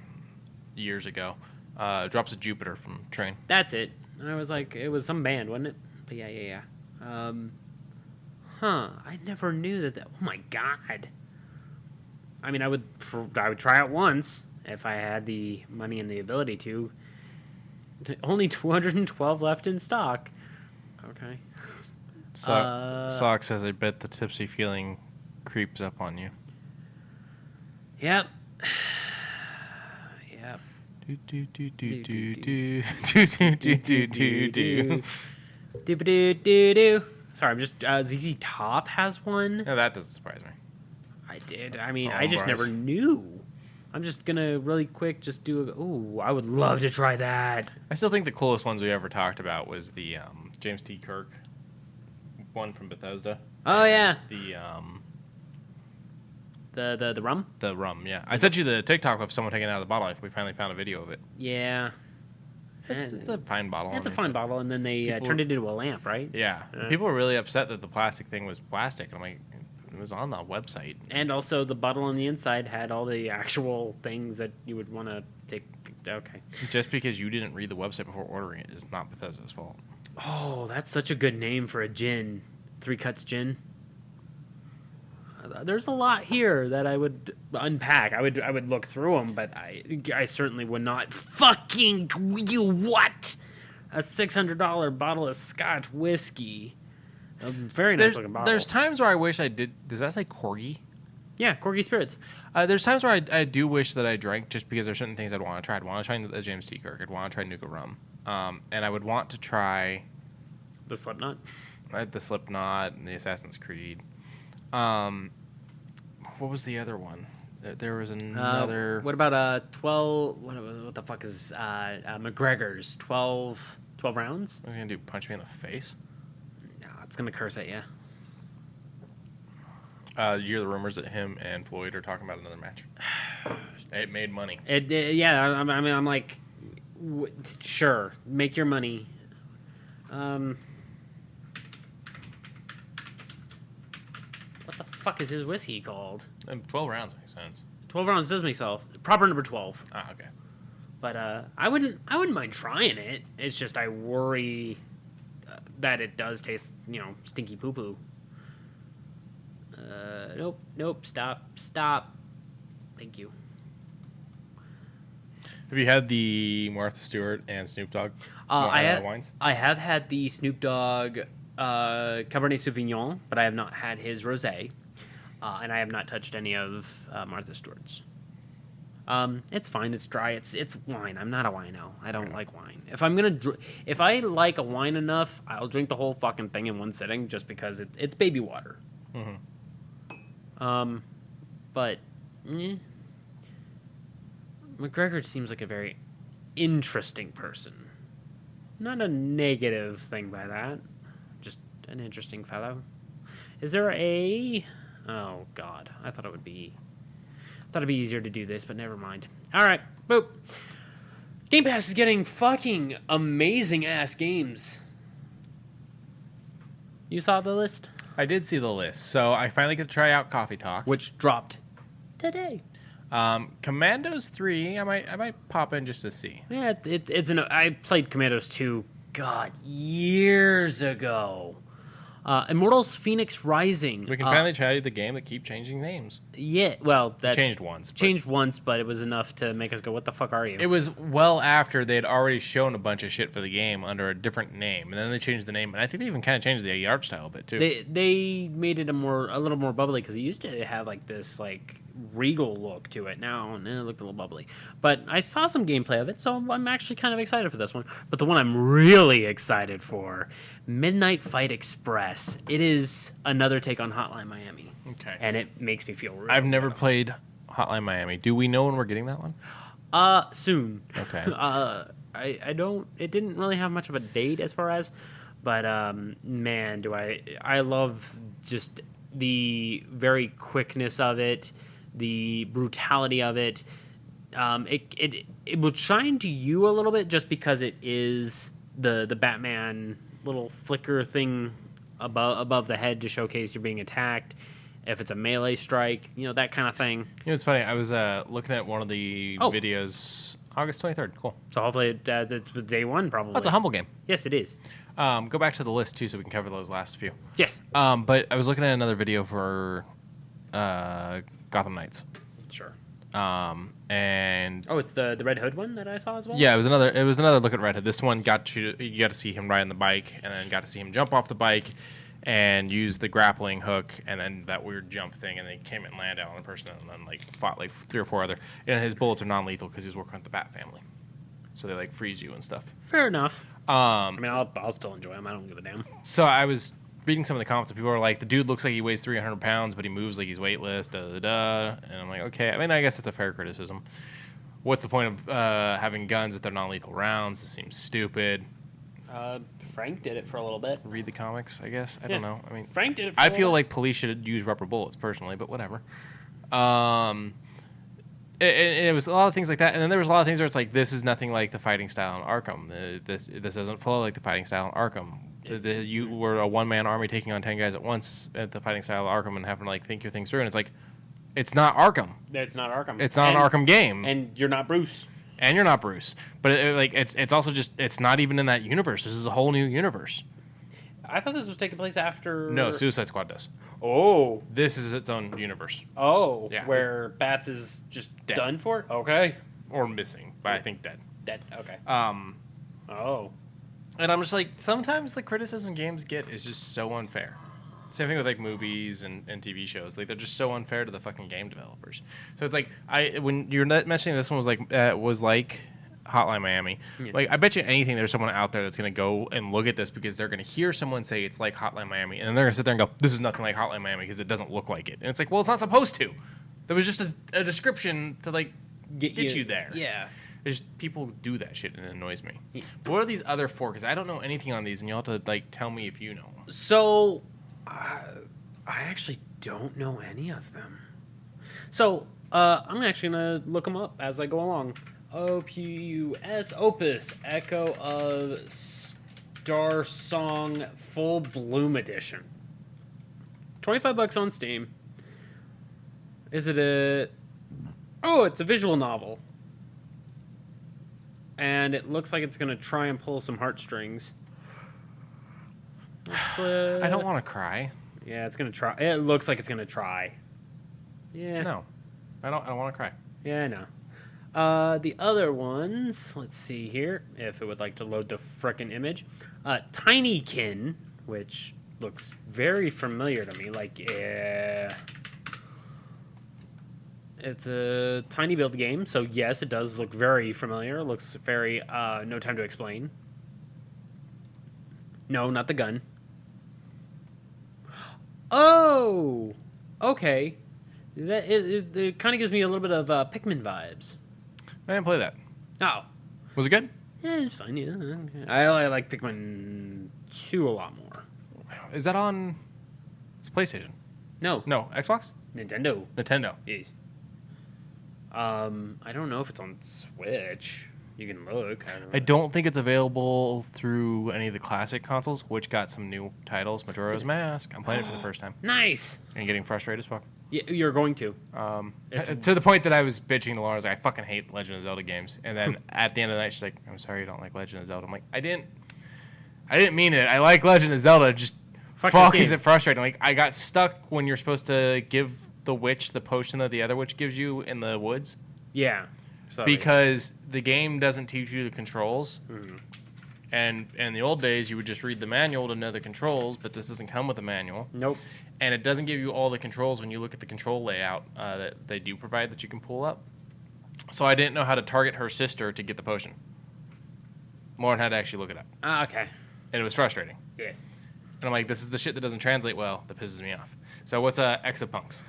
years ago. Drops of Jupiter from Train. That's it. I was like, it was some band, wasn't it? But yeah. I never knew that. Oh my god. I mean, I would try it once if I had the money and the ability to. Only 212 left in stock. Okay. Sock says, I bet the tipsy feeling creeps up on you. Yep. Sorry, I'm just ZZ Top has one. No, that doesn't surprise me. I did. I mean, I just never knew. I'm just gonna really quick just do I would love to try that. I still think the coolest ones we ever talked about was the James T. Kirk one from Bethesda. Oh yeah. The rum? The rum, yeah. I sent you the TikTok of someone taking it out of the bottle. We finally found a video of it. Yeah. It's a fine bottle. It's a fine bottle, and then they turned it into a lamp, right? Yeah. People were really upset that the plastic thing was plastic. And I'm like, it was on the website. And also, the bottle on the inside had all the actual things that you would want to take. Okay. Just because you didn't read the website before ordering it is not Bethesda's fault. Oh, that's such a good name for a gin. 3 Cuts Gin. There's a lot here that I would unpack. I would look through them, but I certainly would not fucking what? A $600 bottle of Scotch whiskey. A very nice looking bottle. There's times where I wish I did. Does that say Corgi? Yeah, Corgi Spirits. There's times where I do wish that I drank just because there's certain things I'd want to try. I'd want to try the James T. Kirk. I'd want to try Nuka Rum. and I would want to try The Slipknot. the Slipknot and the Assassin's Creed. What was the other one? There was another. What about 12? What the fuck is McGregor's 12 rounds? What are you gonna do? Punch me in the face? No, it's gonna curse at you. You hear the rumors that him and Floyd are talking about another match. It made money. Yeah. I mean, I'm like, sure, make your money. What the fuck is his whiskey called? 12 rounds makes sense. 12 rounds does make sense. Proper number 12. Ah, okay. But I wouldn't mind trying it. It's just I worry that it does taste, stinky poo poo. Nope. Stop. Thank you. Have you had the Martha Stewart and Snoop Dogg wines? I have had the Snoop Dogg Cabernet Sauvignon, but I have not had his rosé, and I have not touched any of Martha Stewart's. It's fine. It's dry. It's wine. I'm not a wino. I don't like wine. If I like a wine enough, I'll drink the whole fucking thing in one sitting, just because it's baby water. Mm-hmm. But McGregor seems like a very interesting person. Not a negative thing by that. Just an interesting fellow. Is there a... Oh, God. I thought it'd be easier to do this, but never mind. All right. Boop. Game Pass is getting fucking amazing-ass games. You saw the list? I did see the list, so I finally get to try out Coffee Talk. Which dropped today. Commandos 3, I might pop in just to see. Yeah, I played Commandos 2, God, years ago. Immortals Phoenix Rising. We can finally try the game that keep changing names. Yeah, well, that's... Changed once. Changed once, but it was enough to make us go, what the fuck are you? It was well after they'd already shown a bunch of shit for the game under a different name, and then they changed the name, and I think they even kind of changed the art style a bit, too. They made it a little more bubbly, because it used to have, this, regal look to it. Now it looked a little bubbly. But I saw some gameplay of it, so I'm actually kind of excited for this one. But the one I'm really excited for, Midnight Fight Express. It is another take on Hotline Miami. Okay. And it makes me feel really I've never played Hotline Miami. Do we know when we're getting that one? Soon. Okay. I don't... It didn't really have much of a date as far as... But, man, do I love just the very quickness of it, the brutality of it. It will shine to you a little bit just because it is the Batman little flicker thing above the head to showcase you're being attacked. If it's a melee strike, that kind of thing. It's funny. I was looking at one of the videos. August 23rd. Cool. So hopefully it's day one, probably. Oh, it's a humble game. Yes, it is. Go back to the list, too, so we can cover those last few. Yes. But I was looking at another video for Gotham Knights. Sure. And it's the Red Hood one that I saw as well. Yeah, it was another look at Red Hood. This one you got to see him riding the bike, and then got to see him jump off the bike and use the grappling hook, and then that weird jump thing, and then he came and landed on a person, and then fought 3 or 4 other. And his bullets are non-lethal because he's working with the Bat family, so they freeze you and stuff. Fair enough. I mean, I'll still enjoy him. I don't give a damn. So I was reading some of the comments, and people were like, the dude looks like he weighs 300 pounds, but he moves like he's weightless, da-da-da. And I'm like, okay. I mean, I guess it's a fair criticism. What's the point of having guns if they're non-lethal rounds? This seems stupid. Frank did it for a little bit. Read the comics, I guess. I don't know. I mean, Frank did it for I feel like police should use rubber bullets, personally, but whatever. And it was a lot of things like that. And then there was a lot of things where it's like, this is nothing like the fighting style in Arkham. This doesn't flow like the fighting style in Arkham. You were a one-man army taking on 10 guys at once at the fighting style of Arkham and having to think your things through. And it's like, it's not Arkham. It's not Arkham. It's not an Arkham game. And you're not Bruce. And you're not Bruce. But it's also just, it's not even in that universe. This is a whole new universe. I thought this was taking place after... No, Suicide Squad does. Oh. This is its own universe. Oh. Yeah. Where Bats is just dead. Done for? Okay. Or missing, but I think dead. Dead, okay. Oh. And I'm just like, sometimes the criticism games get is just so unfair. Same thing with movies and TV shows. They're just so unfair to the fucking game developers. So it's like, when you're mentioning this one was like Hotline Miami. Yeah. Like, I bet you anything there's someone out there that's going to go and look at this because they're going to hear someone say it's like Hotline Miami, and then they're going to sit there and go, this is nothing like Hotline Miami because it doesn't look like it. And it's like, well, it's not supposed to. There was just a description to, like, get you there. Yeah. It's just people do that shit, and it annoys me. Yeah. What are these other 4? Because I don't know anything on these, and you'll have to, like, tell me if you know. So, I actually don't know any of them. So, I'm actually going to look them up as I go along. OPUS, Opus, Echo of Star Song Full Bloom Edition. $25 on Steam. Is it a... Oh, it's a visual novel. And it looks like it's going to try and pull some heartstrings. I don't want to cry. Yeah, it's going to try. It looks like it's going to try. Yeah. No. I don't want to cry. Yeah, I know. The other ones, let's see here, if it would like to load the frickin' image. Tinykin, which looks very familiar to me. Like, yeah. It's a tiny build game, so yes, it does look very familiar. It looks very, No Time to Explain. No, not the gun. Oh! Okay. It kind of gives me a little bit of Pikmin vibes. I didn't play that. Oh. Was it good? Yeah, it's fine, yeah. Okay. I like Pikmin 2 a lot more. Is that on... It's PlayStation. No. No, Xbox? Nintendo. Nintendo. Yes. I don't know if it's on Switch. You can look. I don't think it's available through any of the classic consoles, which got some new titles. Majora's Mask. I'm playing it for the first time. Nice. And getting frustrated as fuck. Yeah, you're going to. To the point that I was bitching to Laura, I was like, I fucking hate Legend of Zelda games. And then at the end of the night, she's like, I'm sorry you don't like Legend of Zelda. I'm like, I didn't mean it. I like Legend of Zelda. Just fuck is it frustrating. Like, I got stuck when you're supposed to give the witch the potion that the other witch gives you in the woods. Yeah. Sorry. Because the game doesn't teach you the controls. Mm-hmm. And in the old days, you would just read the manual to know the controls, but this doesn't come with a manual. Nope. And it doesn't give you all the controls when you look at the control layout that they do provide that you can pull up. So I didn't know how to target her sister to get the potion. Lauren had to actually look it up. Okay. And it was frustrating. Yes. And I'm like, this is the shit that doesn't translate well that pisses me off. So what's Exapunks?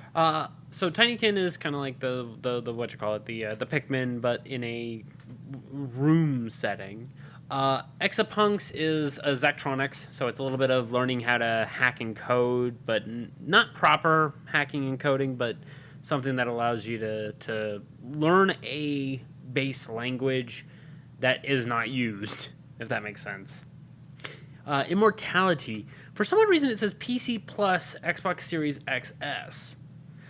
So Tinykin is kind of like the what you call it, the Pikmin, but in a room setting. Exapunks is a Zachtronics, so it's a little bit of learning how to hack and code, but not proper hacking and coding, but something that allows you to learn a base language that is not used, if that makes sense. Immortality. For some odd reason, it says PC plus Xbox Series XS.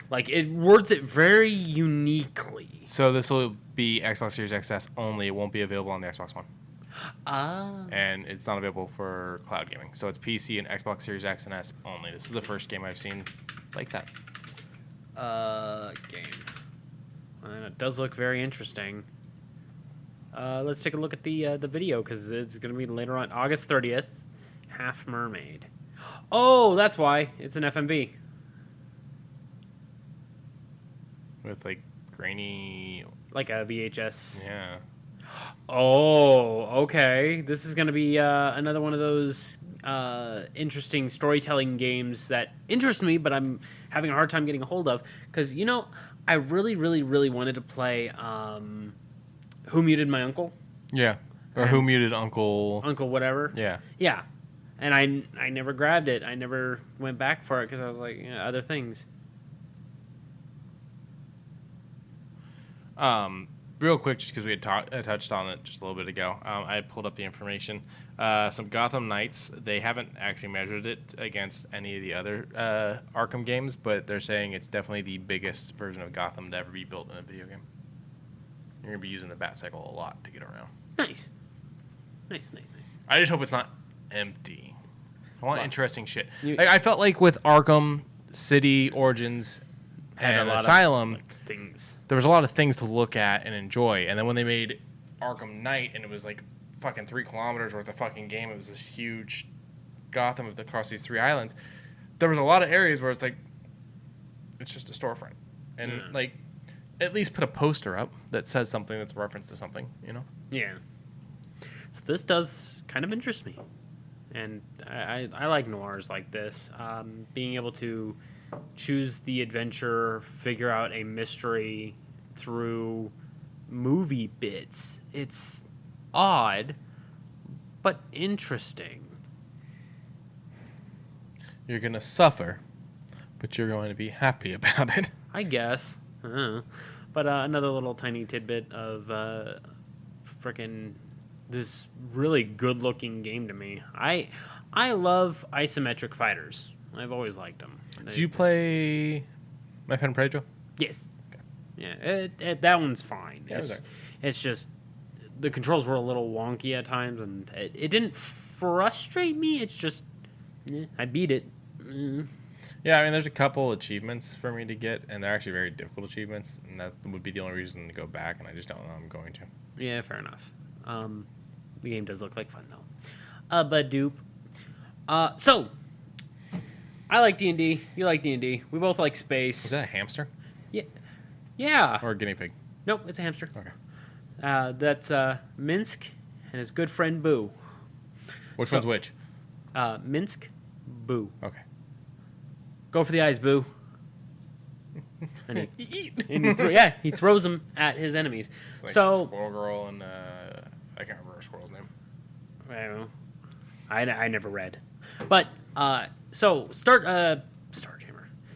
Like, it words it very uniquely. So this will be Xbox Series XS only. It won't be available on the Xbox One. And it's not available for cloud gaming. So it's PC and Xbox Series X and S only. This is the first game I've seen like that. Game. And it does look very interesting. Let's take a look at the video, because it's going to be later on. August 30th. Half Mermaid. Oh, that's why. It's an FMV. With, like, grainy... Like a VHS. Yeah. Oh, okay. This is going to be another one of those interesting storytelling games that interest me, but I'm having a hard time getting a hold of. Because, you know, I really, really, really wanted to play Who Muted My Uncle? Yeah. Or Who Muted Uncle... Uncle whatever. Yeah. Yeah. And I never grabbed it. I never went back for it because I was like, yeah, other things. Real quick, just because we had touched on it just a little bit ago, I pulled up the information. Some Gotham Knights, they haven't actually measured it against any of the other Arkham games, but they're saying it's definitely the biggest version of Gotham to ever be built in a video game. You're going to be using the Batcycle a lot to get around. Nice. Nice. I just hope it's not empty. I want interesting shit. I felt like with Arkham City Origins and Asylum, things. There was a lot of things to look at and enjoy. And then when they made Arkham Knight, and it was like fucking 3 kilometers worth of fucking game, it was this huge Gotham across these 3 islands. There was a lot of areas where it's like, it's just a storefront. And like, at least put a poster up that says something that's a reference to something, you know? Yeah. So this does kind of interest me. And I like noirs like this. Being able to choose the adventure, figure out a mystery through movie bits. It's odd, but interesting. You're going to suffer, but you're going to be happy about it. I guess. But another little tiny tidbit of frickin' this really good-looking game to me. I love isometric fighters. I've always liked them. Did you play My Pen Pedro? Yes. Okay. Yeah, that one's fine. Yeah, it's just the controls were a little wonky at times, and it didn't frustrate me. It's just I beat it. Yeah, I mean, there's a couple achievements for me to get, and they're actually very difficult achievements, and that would be the only reason to go back, and I just don't know I'm going to. Yeah, fair enough. The game does look like fun, though. But dupe. So, I like D&D. You like D&D. We both like space. Is that a hamster? Yeah. Or a guinea pig? Nope, it's a hamster. Okay. That's Minsk and his good friend Boo. Which one's which? Minsk, Boo. Okay. Go for the eyes, Boo. And he throws them at his enemies. Like so Squirrel Girl and I can't remember a squirrel's name. I don't know. I never read, but so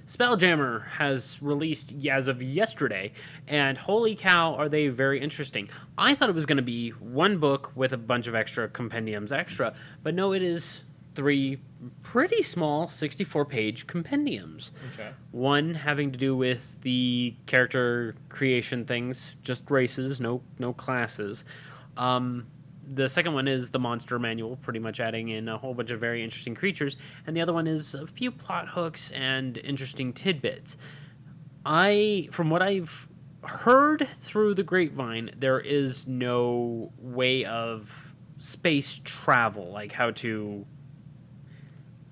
Spelljammer has released as of yesterday, and holy cow, are they very interesting. I thought it was going to be one book with a bunch of extra compendiums extra, but no, it is 3 pretty small 64-page compendiums. Okay. One having to do with the character creation things, just races, no classes. The second one is the monster manual, pretty much adding in a whole bunch of very interesting creatures. And the other one is a few plot hooks and interesting tidbits. From what I've heard through the grapevine, there is no way of space travel, like an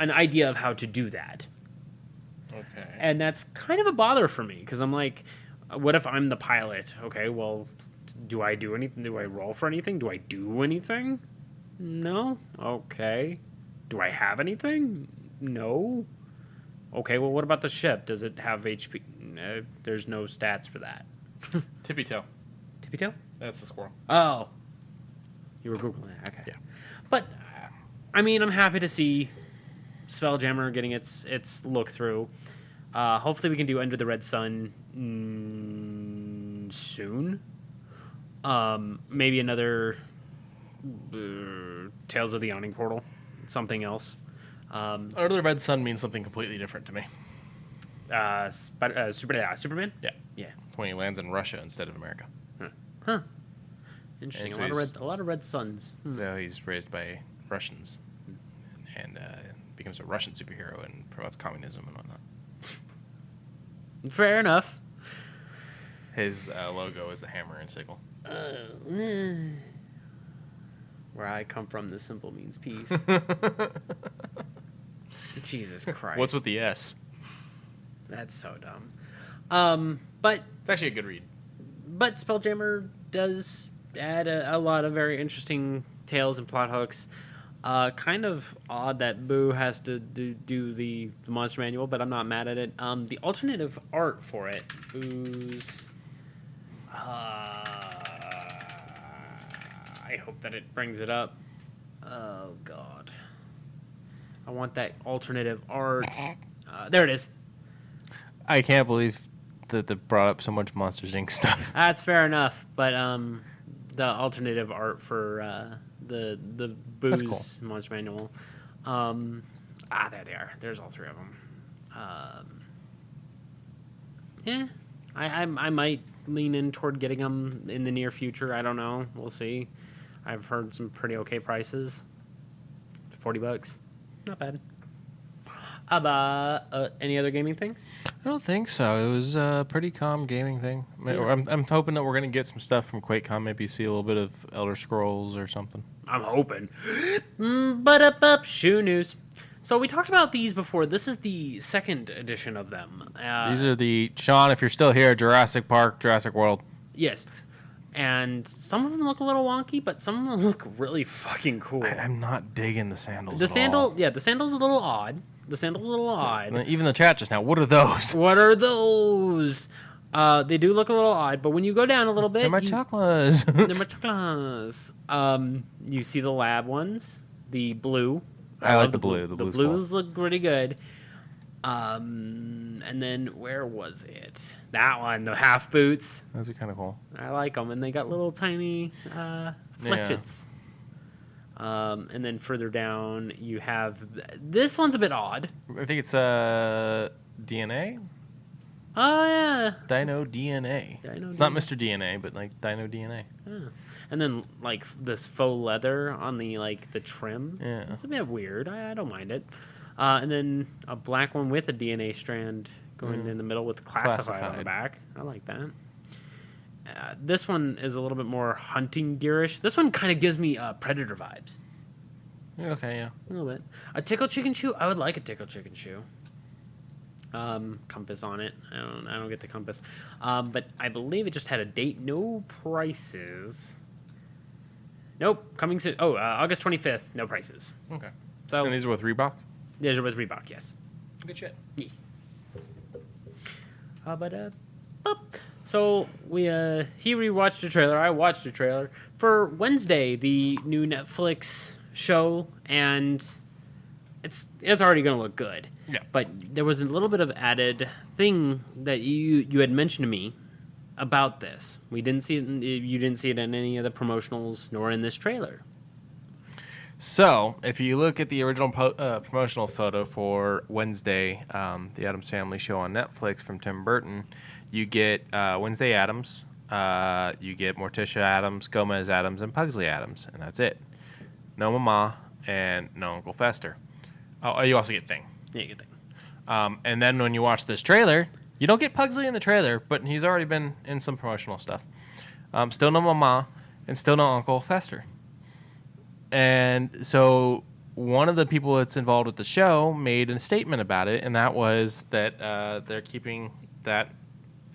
idea of how to do that. Okay. And that's kind of a bother for me, because I'm like, what if I'm the pilot? Okay, well, do I do anything? Do I roll for anything? Do I do anything? No? Okay. Do I have anything? No? Okay, well, what about the ship? Does it have HP? No, there's no stats for that. Tippy Toe. Tippy Toe? That's the squirrel. Oh. You were Googling that. Okay. Yeah. But, I mean, I'm happy to see Spelljammer getting its look through. Hopefully we can do Under the Red Sun soon. Maybe another Tales of the Yawning Portal. Something else. Under the Red Sun means something completely different to me. Superman? Yeah. When he lands in Russia instead of America. Huh. Interesting. So A lot of red suns. So he's raised by Russians and becomes a Russian superhero and promotes communism and whatnot. Fair enough. His logo is the hammer and sickle. Where I come from, the symbol means peace. Jesus Christ. What's with the S? That's so dumb. But It's actually a good read. But Spelljammer does add a lot of very interesting tales and plot hooks. Kind of odd that Boo has to do the monster manual, but I'm not mad at it. The alternative art for it, Boo's... I hope that it brings it up. Oh, God. I want that alternative art. There it is. I can't believe that they brought up so much Monsters, Inc. stuff. That's fair enough, but the alternative art for the Boo's cool. Monster Manual. There they are. There's all 3 of them. Yeah, I might lean in toward getting them in the near future. I don't know. We'll see. I've heard some pretty okay prices. $40. Not bad. Any other gaming things? I don't think so. It was a pretty calm gaming thing. Yeah. I'm hoping that we're going to get some stuff from Quakecon. Maybe see a little bit of Elder Scrolls or something. I'm hoping. Shoe news. So we talked about these before. This is the second edition of them. These are the Sean. If you're still here, Jurassic Park, Jurassic World. Yes. And some of them look a little wonky, but some of them look really fucking cool. I'm not digging the sandals. The at sandal, all. yeah, the sandal's a little odd. Even the chat just now. What are those? What are those? They do look a little odd, but when you go down a little bit, They're my chocolates. they're my chocolates. You see the lab ones, the blue. I like love the blue. The The blues look pretty good. And then where was it? That one, the half boots. Those are kind of cool. I like them, and they got little tiny fletchets. And then further down, you have this one's a bit odd. I think it's DNA. Oh yeah, Dino DNA. It's not Mr. DNA, but like Dino DNA. Yeah. And then like this faux leather on the the trim. Yeah, it's a bit weird. I don't mind it. And then a black one with a DNA strand going in the middle with classified on the back. I like that. This one is a little bit more hunting gearish. This one kind of gives me Predator vibes. Okay, yeah. A little bit. A tickle chicken shoe. I would like a tickle chicken shoe. Compass on it. I don't get the compass. But I believe it just had a date. No prices. Nope. Coming soon. Oh, August 25th. No prices. Okay. So and these are with Reebok? These are with Reebok, yes. Good shit. Yes. So he rewatched the trailer. I watched the trailer for Wednesday, the new Netflix show, and it's already going to look good. Yeah. But there was a little bit of added thing that you had mentioned to me about this. We didn't see it. You didn't see it in any of the promotionals, nor in this trailer. So, if you look at the original promotional photo for Wednesday, the Addams Family show on Netflix from Tim Burton, you get Wednesday Addams, you get Morticia Addams, Gomez Addams, and Pugsley Addams, and that's it. No Mama and no Uncle Fester. Oh, you also get Thing. Yeah, you get Thing. And then when you watch this trailer, you don't get Pugsley in the trailer, but he's already been in some promotional stuff. Still no Mama and still no Uncle Fester. And so one of the people that's involved with the show made a statement about it, and that was that they're keeping that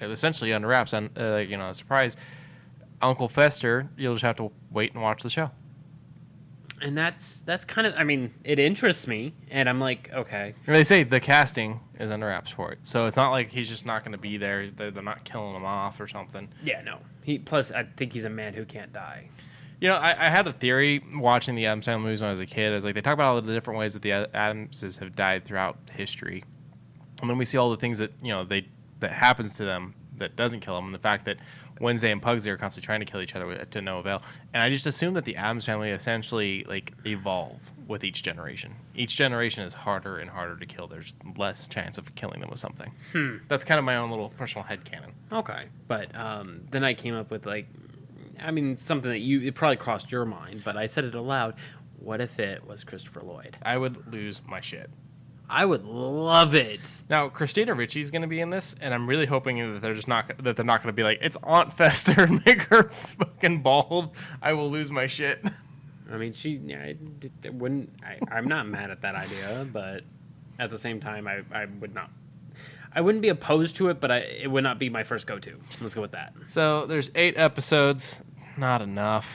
essentially under wraps. And a surprise, Uncle Fester, you'll just have to wait and watch the show. And that's kind of, I mean, it interests me, and I'm like, okay. And they say the casting is under wraps for it, so it's not like he's just not going to be there. They're not killing him off or something. Yeah, no. Plus, I think he's a man who can't die. I had a theory watching the Addams Family movies when I was a kid. I was like, they talk about all the different ways that the Addamses have died throughout history, and then we see all the things that that happens to them that doesn't kill them, and the fact that Wednesday and Pugsley are constantly trying to kill each other to no avail. And I just assume that the Addams Family essentially evolve with each generation. Each generation is harder and harder to kill. There's less chance of killing them with something. That's kind of my own little personal headcanon. Okay, but then I came up with something that it probably crossed your mind, but I said it aloud. What if it was Christopher Lloyd? I would lose my shit. I would love it. Now, Christina Ricci's going to be in this, and I'm really hoping that they're not going to be like, it's Aunt Fester and make her fucking bald. I will lose my shit. I mean, I'm not mad at that idea, but at the same time, I would not. I wouldn't be opposed to it, but it would not be my first go-to. Let's go with that. So there's 8 episodes. Not enough.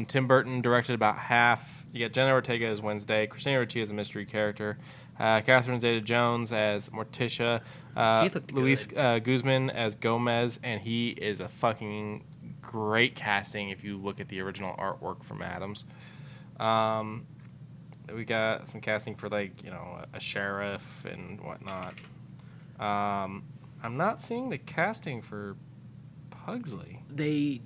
Tim Burton directed about half. You got Jenna Ortega as Wednesday. Christina Ricci as a mystery character. Catherine Zeta-Jones as Morticia. Luis Guzman as Gomez. And he is a fucking great casting if you look at the original artwork from Addams. We got some casting for a sheriff and whatnot. I'm not seeing the casting for Pugsley. They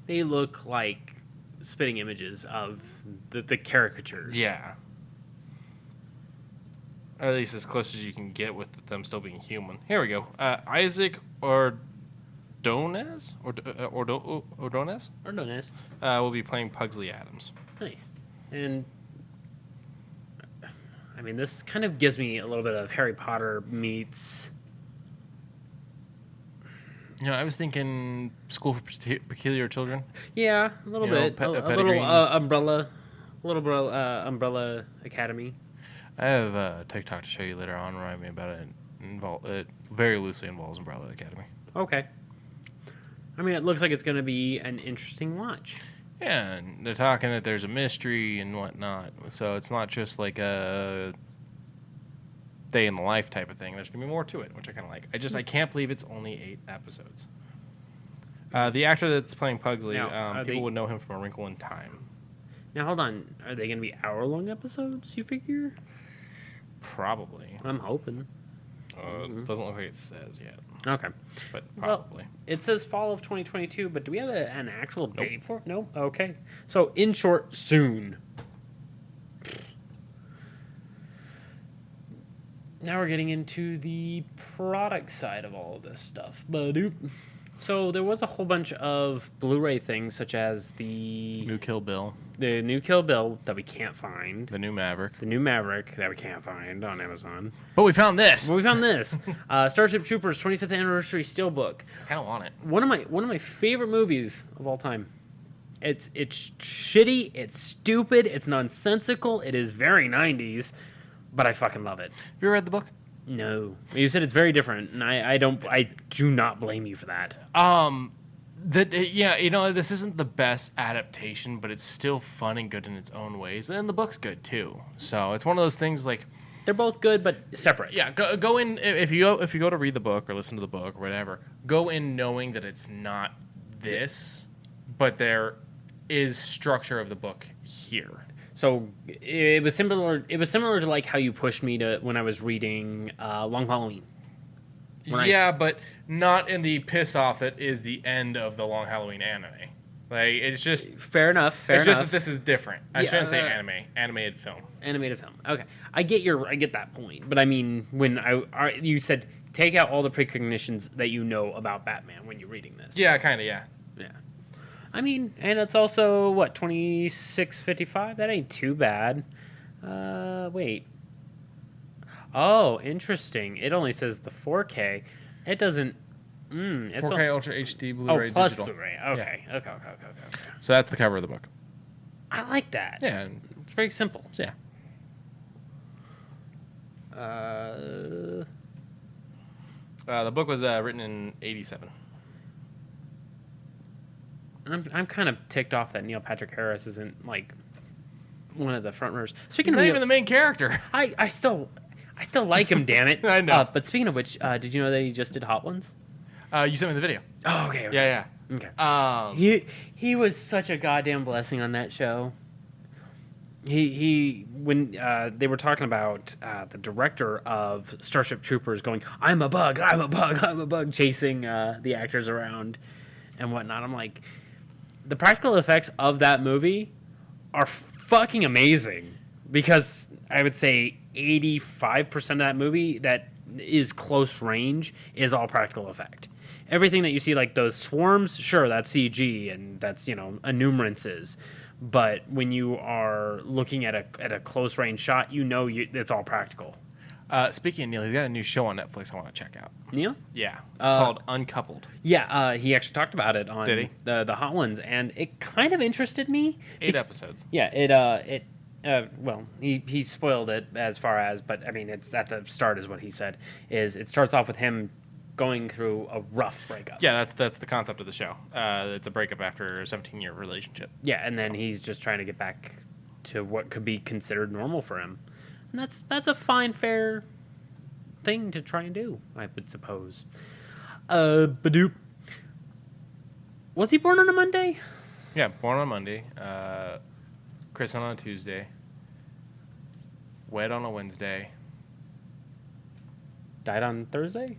look like spitting images of the caricatures. Yeah. Or at least as close as you can get with them still being human. Here we go. Isaac Ordonez? Ordonez will be playing Pugsley Addams. Nice. And I mean, this kind of gives me a little bit of Harry Potter meets. I was thinking School for Peculiar Children. Yeah, a little bit. A little Umbrella Academy. I have a TikTok to show you later on. Remind me about it. It very loosely involves Umbrella Academy. Okay. I mean, it looks like it's going to be an interesting watch. Yeah, and they're talking that there's a mystery and whatnot. So it's not just like a day in the life type of thing. There's going to be more to it, which I kind of like. I can't believe it's only 8 episodes. The actor that's playing Pugsley, people would know him from A Wrinkle in Time. Now, hold on. Are they going to be hour-long episodes, you figure? Probably. I'm hoping. It doesn't look like it says yet. Okay. But probably. Well, it says fall of 2022, but do we have an actual date for it? No? Okay. So, in short, soon. Now we're getting into the product side of all of this stuff. So there was a whole bunch of Blu-ray things, such as the New Kill Bill. The new Kill Bill that we can't find. The new Maverick. The new Maverick that we can't find on Amazon. But we found this. Starship Troopers 25th Anniversary Steelbook. I kind of want it. One of my favorite movies of all time. It's shitty. It's stupid. It's nonsensical. It is very 90s, but I fucking love it. Have you ever read the book? No, you said it's very different, and I do not blame you for that. This isn't the best adaptation, but it's still fun and good in its own ways, and the book's good too. So it's one of those things like they're both good but separate. Yeah, go in if you go to read the book or listen to the book or whatever. Go in knowing that it's not this, but there is structure of the book here. So it was similar. It was similar to like how you pushed me to when I was reading Long Halloween. But not in the piss off that is the end of the Long Halloween anime. Like it's just fair enough. It's just that this is different. I shouldn't say anime. Animated film. Animated film. Okay, I get that point. But I mean, when you said take out all the precognitions that you know about Batman when you're reading this. Yeah, kind of. Yeah. Yeah. I mean, and it's also, what, $26.55? That ain't too bad. Wait. Oh, interesting. It only says the 4K. It doesn't... it's 4K Ultra HD Blu-ray plus digital. Blu-ray. Okay. Yeah. Okay. So that's the cover of the book. I like that. Yeah. It's very simple. Yeah. The book was written in 87. I'm kind of ticked off that Neil Patrick Harris isn't like one of the front runners. He's not even the main character. I still like him. Damn it! I know. But speaking of which, did you know that he just did Hot Ones? You sent me the video. Oh, okay. Yeah. Okay. He was such a goddamn blessing on that show. He when they were talking about the director of Starship Troopers going, I'm a bug, chasing the actors around and whatnot. I'm like, the practical effects of that movie are fucking amazing, because I would say 85% of that movie that is close range is all practical effect. Everything that you see, like those swarms, sure, that's CG and that's, enumerances. But when you are looking at a close range shot, it's all practical. Speaking of Neil, he's got a new show on Netflix I want to check out. Neil? Yeah. It's called Uncoupled. Yeah, he actually talked about it on Did he? the Hot Ones, and it kind of interested me. 8 episodes. Yeah, well, he spoiled it as far as, but I mean, it's at the start is what he said, is it starts off with him going through a rough breakup. Yeah, that's the concept of the show. It's a breakup after a 17-year relationship. Yeah, and then he's just trying to get back to what could be considered normal for him. And that's a fine, fair thing to try and do, I would suppose. Badoop. Was he born on a Monday? Yeah, born on Monday. Chris on a Tuesday. Wed on a Wednesday. Died on Thursday?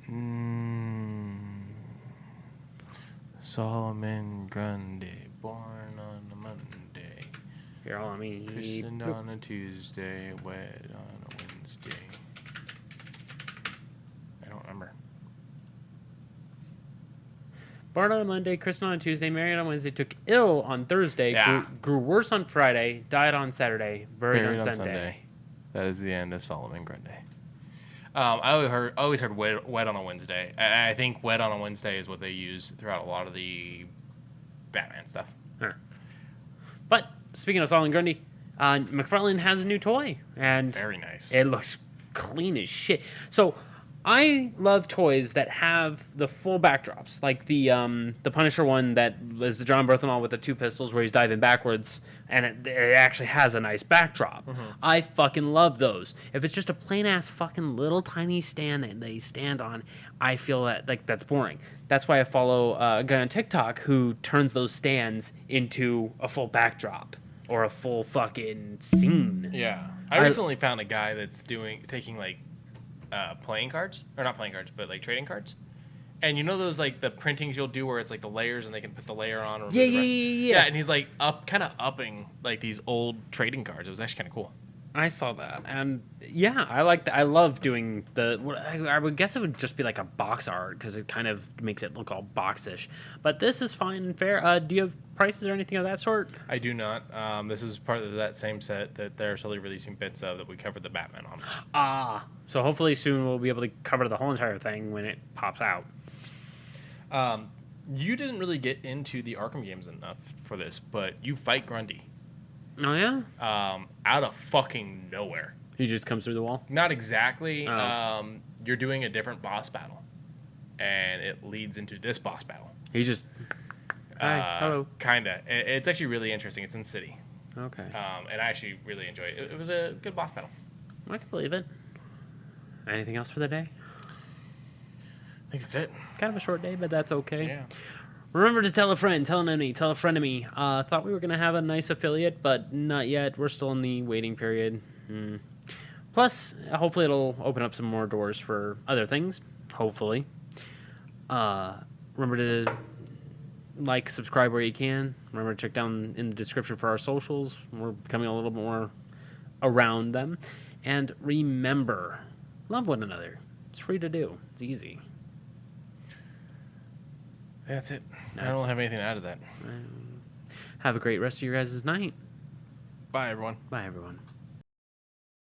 Solomon Grundy, born on a Monday. Here, hold on, Christened on a Tuesday, wed on a Wednesday. I don't remember. Born on a Monday, christened on a Tuesday, married on Wednesday, took ill on Thursday, Yeah. grew worse on Friday, died on Saturday, buried on Sunday. That is the end of Solomon Grundy. I always heard wed on a Wednesday. I think wed on a Wednesday is what they use throughout a lot of the Batman stuff. Huh. But speaking of Solomon Grundy, McFarlane has a new toy, and Very nice. it looks clean as shit. So I love toys that have the full backdrops, like the Punisher one that is the John Berthenol with the 2 pistols where he's diving backwards, and it actually has a nice backdrop. I fucking love those. If it's just a plain ass fucking little tiny stand that they stand on, I feel that like that's boring. That's why I follow a guy on TikTok who turns those stands into a full backdrop or a full fucking scene. Yeah. I recently found a guy that's taking like playing cards, or not playing cards, but like trading cards. And you know those like the printings you'll do where it's like the layers and they can put the layer on. Or Yeah. Yeah, and he's like upping like these old trading cards. It was actually kind of cool. I saw that, and yeah, I like that. I love doing I would guess it would just be like a box art because it kind of makes it look all boxish. But this is fine and fair. Do you have prices or anything of that sort? I do not. This is part of that same set that they're slowly releasing bits of that we covered the Batman on. So hopefully soon we'll be able to cover the whole entire thing when it pops out. You didn't really get into the Arkham games enough for this, but you fight Grundy. Oh yeah? Out of fucking nowhere. He just comes through the wall? Not exactly. Oh. You're doing a different boss battle, and it leads into this boss battle. He just... Hi, hello. Kinda. It's actually really interesting. It's in City. Okay. And I actually really enjoy it. It was a good boss battle. I can believe it. Anything else for the day? I think that's it. Kind of a short day, but that's okay. Yeah. Remember to tell a friend, tell an enemy, tell a friend of me. Thought we were going to have a nice affiliate, but not yet. We're still in the waiting period. Plus, hopefully it'll open up some more doors for other things. Hopefully. Remember to like, subscribe where you can. Remember to check down in the description for our socials. We're becoming a little bit more around them. And remember, love one another. It's free to do. It's easy. That's it. I don't have anything to add to that. Have a great rest of your guys' night. Bye, everyone. Bye, everyone.